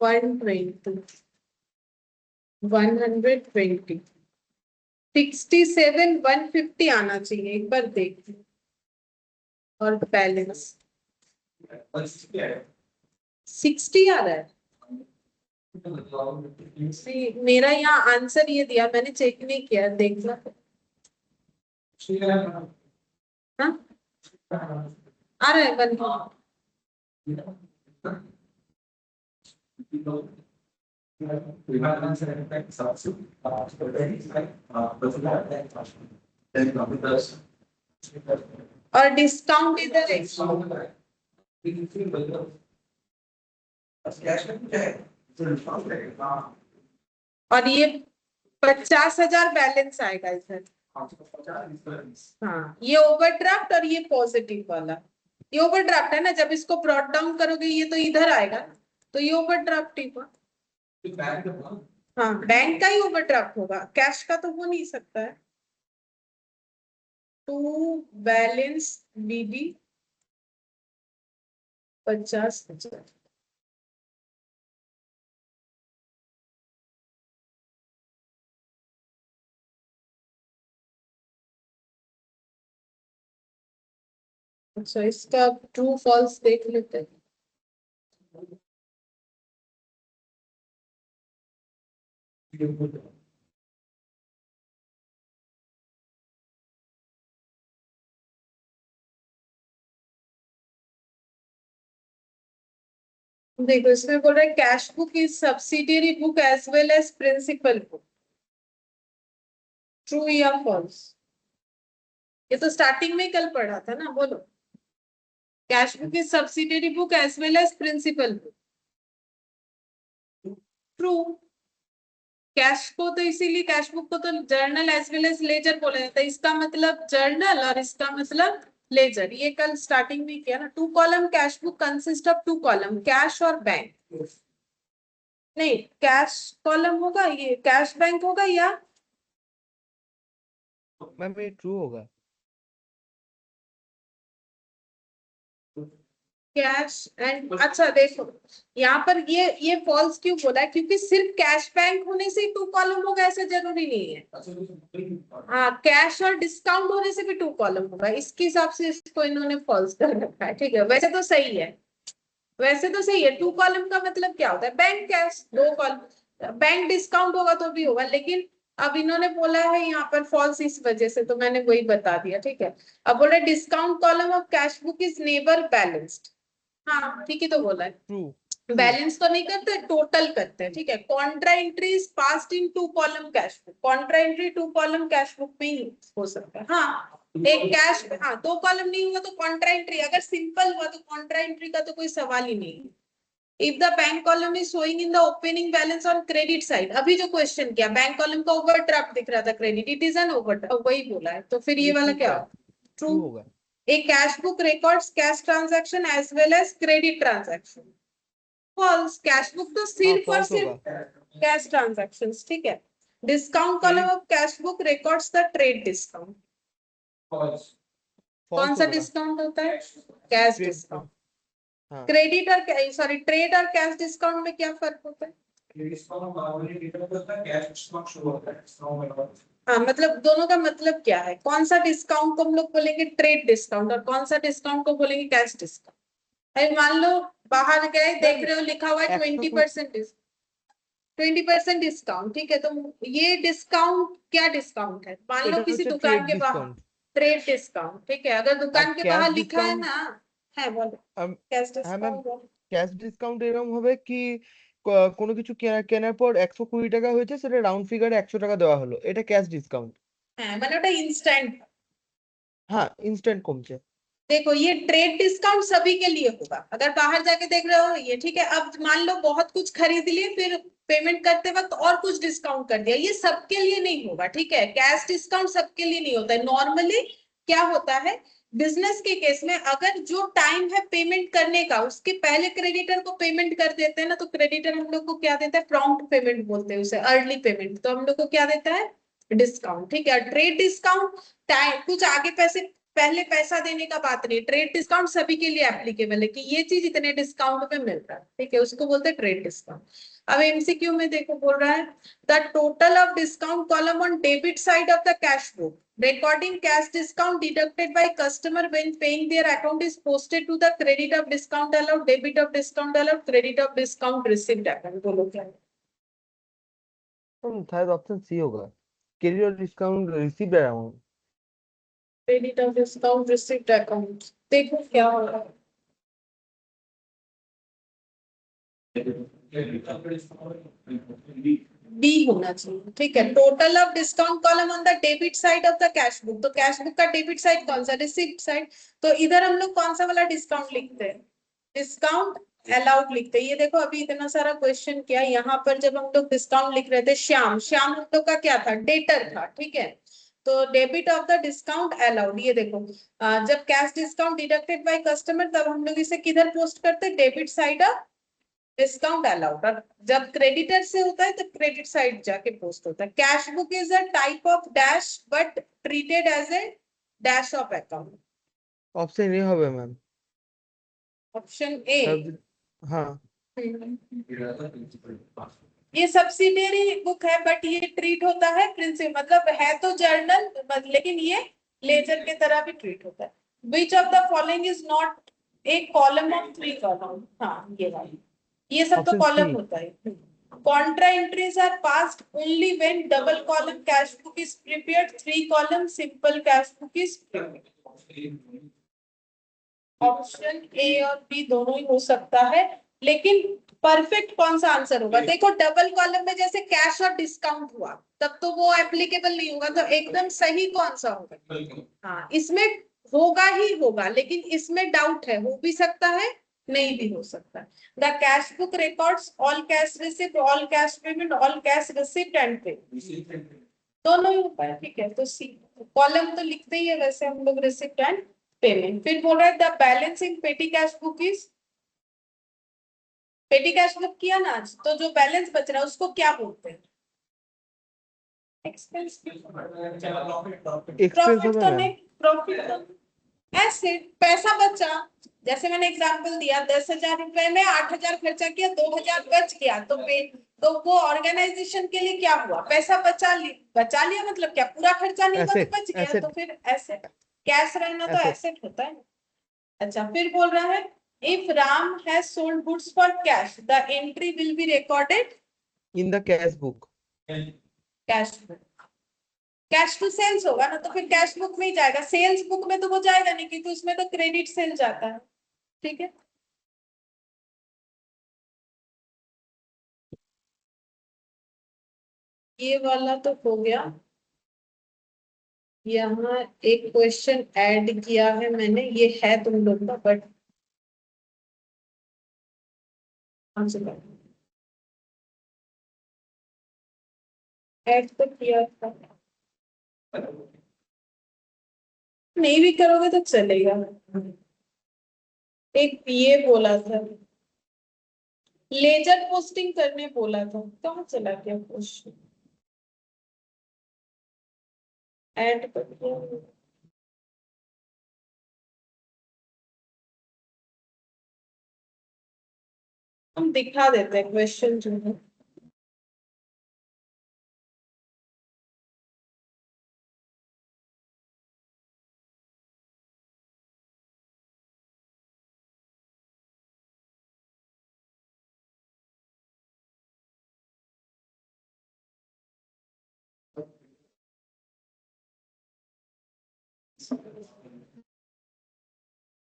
S1: 120 67 150 आना चाहिए एक बार देख और बैलेंस 60 आ रहा है। नहीं, मेरा यहाँ आंसर ये दिया मैंने चेक नहीं किया देखना। हाँ आ रहा है बन और डिस्काउंट इधर है और ये 50,000 बैलेंस आएगा इधर। हाँ ये ओवरड्राफ्ट और ये पॉजिटिव वाला ये ओवरड्राफ्ट है ना, जब इसको ब्रॉट डाउन करोगे ये तो इधर आएगा तो ये ओवरड्राफ्ट ही हुआ। हाँ बैंक का ही ओवरड्राफ्ट होगा, कैश का तो हो नहीं सकता है। टू बैलेंस बीडी 50,000 अच्छा इसका ट्रू फॉल्स देख लेते हैं। देखो इसमें बोल रहा है cash book is subsidiary book as well as principal book, true या फॉल्स? ये तो स्टार्टिंग में कल पढ़ा था ना, बोलो। Cash book is subsidiary book as well as principal book, true. Cash को तो इसीलिए कैश बुक को तो journal as well as ledger बोला जाता है, इसका मतलब जर्नल और इसका मतलब लेजर, ये कल स्टार्टिंग में किया ना। 2 column cash book consist of 2 column cash और बैंक। नहीं कैश कॉलम होगा, ये कैश बैंक होगा या
S2: मैम ये ट्रू होगा।
S1: कैश एंड अच्छा देखो यहाँ पर ये फॉल्स क्यों बोला है, क्योंकि सिर्फ कैश बैंक होने से 2 कॉलम होगा ऐसा जरूरी नहीं है। हाँ कैश और डिस्काउंट होने से भी 2 कॉलम होगा, इसके हिसाब से इसको इन्होंने फॉल्स कर रखा है। ठीक है वैसे तो सही है, वैसे तो सही है। 2 कॉलम का मतलब क्या होता है, bank cash 2 column, bank discount होगा तो भी होगा, लेकिन अब इन्होंने बोला है यहाँ पर फॉल्स इस वजह से, तो मैंने वही बता दिया। ठीक है अब बोला discount column of cash book is never balanced. हाँ ठीक ही तो बोला है,
S2: ट्रू
S1: बैलेंस तो नहीं करते टोटल करते हैं। ठीक है Contra entry is passed in 2 column cash book, Contra entry 2 column cash book में ही हो सकता है। हाँ एक कैश हाँ 2 कॉलम नहीं हुआ तो कॉन्ट्रा एंट्री, अगर सिंपल हुआ तो कॉन्ट्रा एंट्री का तो कोई सवाल ही नहीं है। If the bank column is showing in the opening balance on credit side, अभी जो क्वेश्चन किया बैंक कॉलम का ओवरड्राफ्ट दिख रहा था credit, it is an overdraft, वही बोला है तो फिर ये वाला क्या
S2: ट्रू
S1: ट्रू।
S2: होगा।
S1: A cash book records cash transaction as well as credit transaction. False, cash book तो सिर्फ और
S2: false
S1: सिर्फ
S2: होगा।
S1: Cash transactions. ठीक है discount column of cash book records the trade discount.
S4: False.
S1: कौन सा डिस्काउंट होता है? Cash
S2: Trade-
S1: discount.
S2: हाँ
S1: क्रेडिट और सॉरी ट्रेड और कैश डिस्काउंट में क्या फर्क होता है?
S4: Discount normally return करता है, cash discount show होता है, discount में होता है।
S1: हाँ मतलब दोनों का मतलब क्या है? कौन सा डिस्काउंट को हम लोग बोलेंगे ट्रेड डिस्काउंट और कौन सा डिस्काउंट को बोलेंगे कैश डिस्काउंट? अरे मान लो बाहर गए, देख रहे हो लिखा हुआ है 20% 20% डिस्काउंट, ठीक है, तो ये डिस्काउंट क्या डिस्काउंट है? मान लो
S2: এটা
S1: किसी
S2: হচ্ছে
S1: दुकान
S2: ট্রেড
S1: के बाहर
S2: ডিসকাউন্ট
S1: ट्रेड डिस्काउंट, ठीक है, अगर
S2: আর
S1: दुकान के
S2: ক্যাশ
S1: बाहर लिखा है
S2: ডিসকাউন্ট
S1: ना, है बोलो कैश
S2: হ্যাঁ ম্যাম
S1: डिस्काउंट।
S2: ক্যাশ ডিসকাউন্ট এরকম হবে কি কোনো কিছু কেনার পর 120 টাকা হয়েছে সেটা রাউন্ড ফিগারে 100 টাকা দেওয়া হলো এটা ক্যাশ ডিসকাউন্ট
S1: है मैंने ওটা इंस्टेंट।
S2: হ্যাঁ ইনস্ট্যান্ট কমছে
S1: देखो ये ट्रेड डिस्काउंट सभी के लिए होगा, अगर बाहर जाके देख रहे हो ये, ठीक है, अब मान लो बहुत कुछ खरीद लिए फिर पेमेंट करते वक्त और कुछ डिस्काउंट कर दिया, ये सबके लिए नहीं होगा, ठीक है, कैश डिस्काउंट सबके लिए नहीं होता है। नॉर्मली क्या होता है बिजनेस के केस में, अगर जो टाइम है पेमेंट करने का उसके पहले क्रेडिटर को पेमेंट कर देते हैं ना, तो क्रेडिटर हम लोग को क्या देता है? प्रॉम्प्ट पेमेंट बोलते हैं उसे, अर्ली पेमेंट, तो हम लोग को क्या देता है? डिस्काउंट, ठीक है। ट्रेड डिस्काउंट टाइम कुछ आगे पैसे पहले पैसा देने का बात नहीं, ट्रेड डिस्काउंट सभी के लिए एप्लीकेबल है कि ये चीज इतने डिस्काउंट में मिल रहा है, ठीक है, उसको बोलते हैं ट्रेड डिस्काउंट। अब एमसीक्यू में देखो बोल रहा है the total of discount column on debit side of the cash book recording cash discount deducted by customer when paying their account is posted to the credit of discount allowed, debit of discount allowed, credit of discount received account। बोलो क्या है?
S2: शायद option C होगा credit discount received amount
S1: credit of discount received account, देखो क्या होगा। D होना चाहिए, ठीक है। Total of discount column on the debit side of the cash book, तो कैश बुक का डेबिट साइड कौन सा? रिसीप्ट साइड, तो इधर हम लोग कौन सा वाला डिस्काउंट लिखते हैं? डिस्काउंट अलाउड लिखते हैं। ये देखो अभी इतना सारा क्वेश्चन किया, यहाँ पर जब हम लोग डिस्काउंट लिख रहे थे, श्याम श्याम हम लोग का क्या था? डेटर था, ठीक है, तो debit of the discount allowed, ये देखो जब cash discount deducted by customer तब हम लोग इसे किधर पोस्ट करते हैं? Debit side of discount allowed, और जब क्रेडिटर से होता है तो क्रेडिट साइड जाके पोस्ट होता है। Cash book is a type of dash but treated as a dash of account.
S2: Option A হবে ম্যাম
S1: ऑप्शन ए,
S2: हाँ
S1: ये सब्सिडियरी बुक है बट ये ट्रीट होता है प्रिंसिपल, मतलब है तो जर्नल लेकिन ये लेजर के तरह भी ट्रीट होता है। Which of the following is not a column of 3 column? हाँ ये वाली, ये सब तो
S2: Option
S1: कॉलम
S2: C.
S1: होता है। Contra entries are passed only when double column cash book is prepared, 3 column simple cash book is prepared। Option A और B दोनों ही हो सकता है, लेकिन परफेक्ट कौन सा आंसर होगा? देखो डबल कॉलम में जैसे कैश और डिस्काउंट हुआ तब तो वो एप्लीकेबल नहीं होगा, तो एकदम सही कौन सा होगा? हाँ इसमें होगा ही होगा, लेकिन इसमें डाउट है, हो भी सकता है नहीं भी हो सकता है। The cash book records all cash receipt, all cash payment, all cash receipt and पे, दोनों ही होता है, ठीक है, तो सी कॉलम तो लिखते ही है वैसे हम लोग, रिसिप्ट एंड पेमेंट। फिर बोल रहा है द बैलेंस इन पेटी कैश बुक इज, पेटी कैश बुक किया ना आज, तो जो बैलेंस बच रहा है उसको क्या बोलते हैं? एक्सपेंस,
S2: एक्सपेंस
S1: प्रॉफिट
S2: হবে
S1: तो
S2: ম্যাम
S1: नहीं, प्रॉफिट तो एसेट, पैसा बचा, जैसे मैंने एग्जांपल दिया 10,000 रुपए में 8,000 खर्चा किया, 2,000 बच गया, तो वो ऑर्गेनाइजेशन के लिए क्या हुआ? पैसा बचा लिया मतलब क्या? पूरा खर्चा नहीं हुआ तो
S2: Asset,
S1: बच गया,
S2: asset.
S1: तो फिर एसेट, कैश रहना तो
S2: Asset.
S1: एसेट होता है। अच्छा फिर बोल रहा है if Ram has sold goods for cash the entry will be recorded
S2: in the cash book
S1: cash book, cash to sales होगा ना, तो फिर कैश बुक में ही जाएगा, सेल्स बुक में तो वो जाएगा नहीं क्योंकि उसमें तो क्रेडिट सेल जाता है, ठीक है। ये वाला तो हो गया। यहाँ एक क्वेश्चन ऐड किया है मैंने, ये है तुम लोग का बट ऐड तो किया था, नहीं भी करोगे तो चलेगा। एक ये बोला था लेजर पोस्टिंग करने बोला था, कहाँ चला गया क्वेश्चन? ऐड कर दो। हम दिखा देते हैं क्वेश्चन जो है।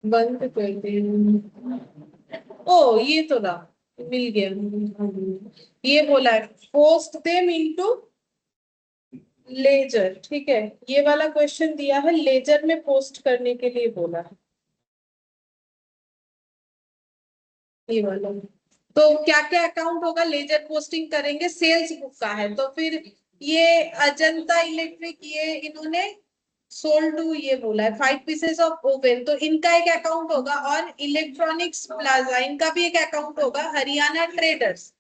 S1: बंद कर दे। ओ ये तो रहा, मिल गया। ये बोला है पोस्ट देम इनटू लेजर, ठीक है। ये वाला क्वेश्चन दिया है लेजर में पोस्ट करने के लिए बोला है, ये वाला। तो क्या क्या अकाउंट होगा लेजर पोस्टिंग करेंगे, सेल्स बुक का है तो फिर ये अजंता इलेक्ट्रिक ये इन्होंने सोल्ड टू ये बोला है 5 पीसेस ऑफ ओवन, तो इनका एक अकाउंट होगा। और इलेक्ट्रॉनिक्स प्लाजा इनका भी एक अकाउंट होगा। Haryana traders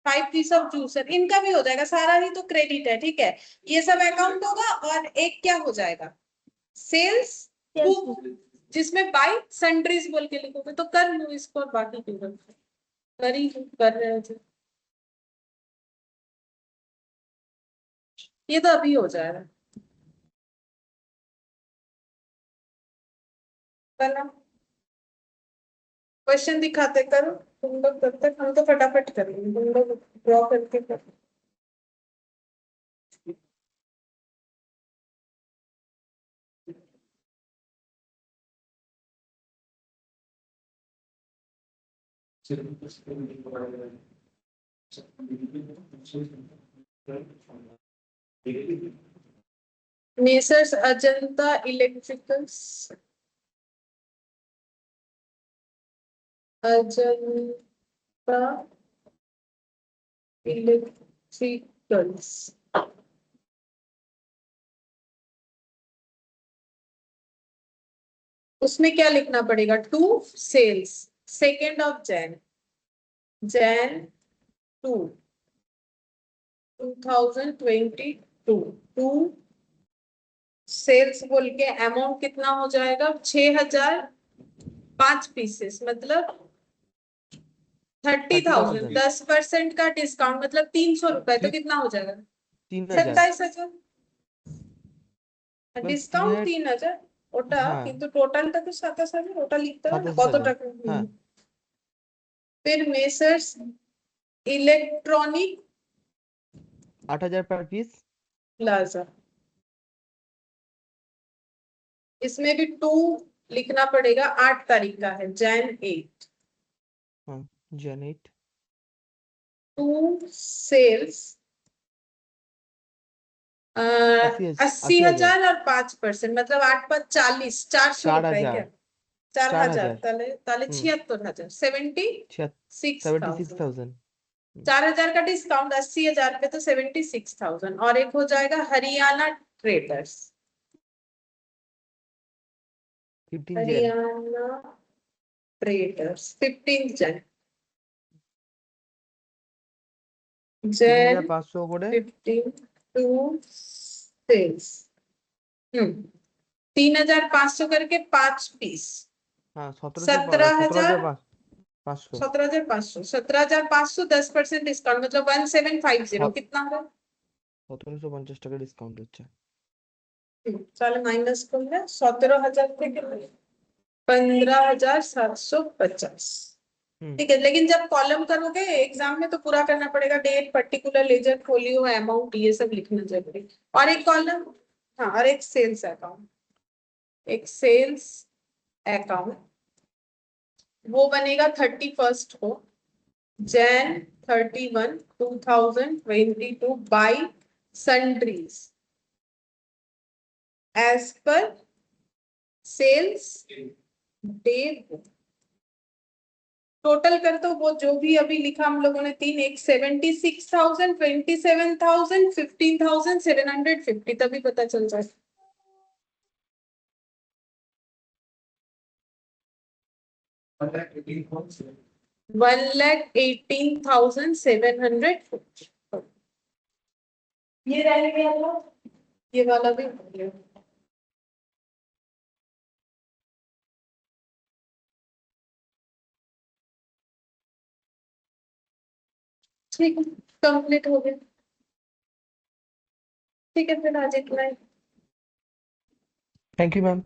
S1: 5 piece of juicer इनका भी हो जाएगा, सारा ही तो क्रेडिट है, ठीक है। ये सब अकाउंट होगा और एक क्या हो जाएगा सेल्स बुक, जिसमें बाय सन्ड्रीज बोल के लिखोगे। तो कर लो इसको और बाकी कर ही कर रहे हैं जो। ये तो अभी हो जाएगा बना। क्वेश्चन दिखाते करो तुम लोग, तब तक हम तो फटाफट करेंगे, तुम लोग ड्रॉ करके करो। Messrs Ajanta electricals, Ajanta electricals. उसमें क्या लिखना पड़ेगा, to sales 2 Jan 2 2022 to sales बोल के अमाउंट कितना हो जाएगा 6000, 5 पीसेस मतलब 30,000, 10% का डिस्काउंट मतलब 300 रुपए, तो कितना हो जाएगा
S2: 3000
S1: 27,000।
S2: মানে
S1: ডিসকাউন্ট
S2: 3000
S1: 3000 ওটা,
S2: হ্যাঁ
S1: কিন্তু টোটালটা তো 27,000 ওটা লিখতে হবে না, কত
S2: 27,000
S1: টাকা।
S2: হ্যাঁ
S1: फिर मेसर्स इलेक्ट्रॉनिक
S2: 8000 पर पीस
S1: प्लाजा, इसमें भी 2 लिखना पड़ेगा। 8 तारीख का है जैन 8।
S2: हाँ जेनेट
S1: 2 सेल्स
S2: 80,000
S1: 80,000 और 5% मतलब 8 5 40, 400 रुपए क्या
S2: 4000
S1: 4,000
S2: 4000
S1: তাহলে তাহলে
S2: হুম
S1: 76,000 76,000।
S2: 76,000
S1: 4,000 का डिस्काउंट 80,000 पे तो 76,000। और एक हो जाएगा हरियाणा ट्रेडर्स,
S2: 15 जेन
S1: हरियाणा ट्रेडर्स 15 जन
S2: 3500 করে
S1: 52 सेल्स 3,500 करके 5 पीस
S2: हाँ
S1: 17,000
S2: 500
S1: 17,500 17,500 10% डिस्काउंट मतलब 1750 कितना होगा
S2: 1750 টাকা ডিসকাউন্ট হচ্ছে
S1: चलो माइनस कर ले 17,000 थे 15,750। ठीक है, लेकिन जब कॉलम करोगे एग्जाम में तो पूरा करना पड़ेगा, date particular ledger folio amount ये सब लिखना जरूरी। और एक कॉलम, हाँ और एक सेल्स अकाउंट, एक सेल्स अकाउंट वो बनेगा 31 को Jan 31 2022 by sundries as per sales day book. Total कर तो वो जो भी अभी लिखा हम लोगों ने 3 एक 76,000 27,000 15,750 तभी पता चल जाए। 1,18,750 ये रह गया। ये वाला भी हो गया। ठीक है, कंप्लीट हो गया। ठीक है, फिर आज इतना ही।
S2: Thank you ma'am.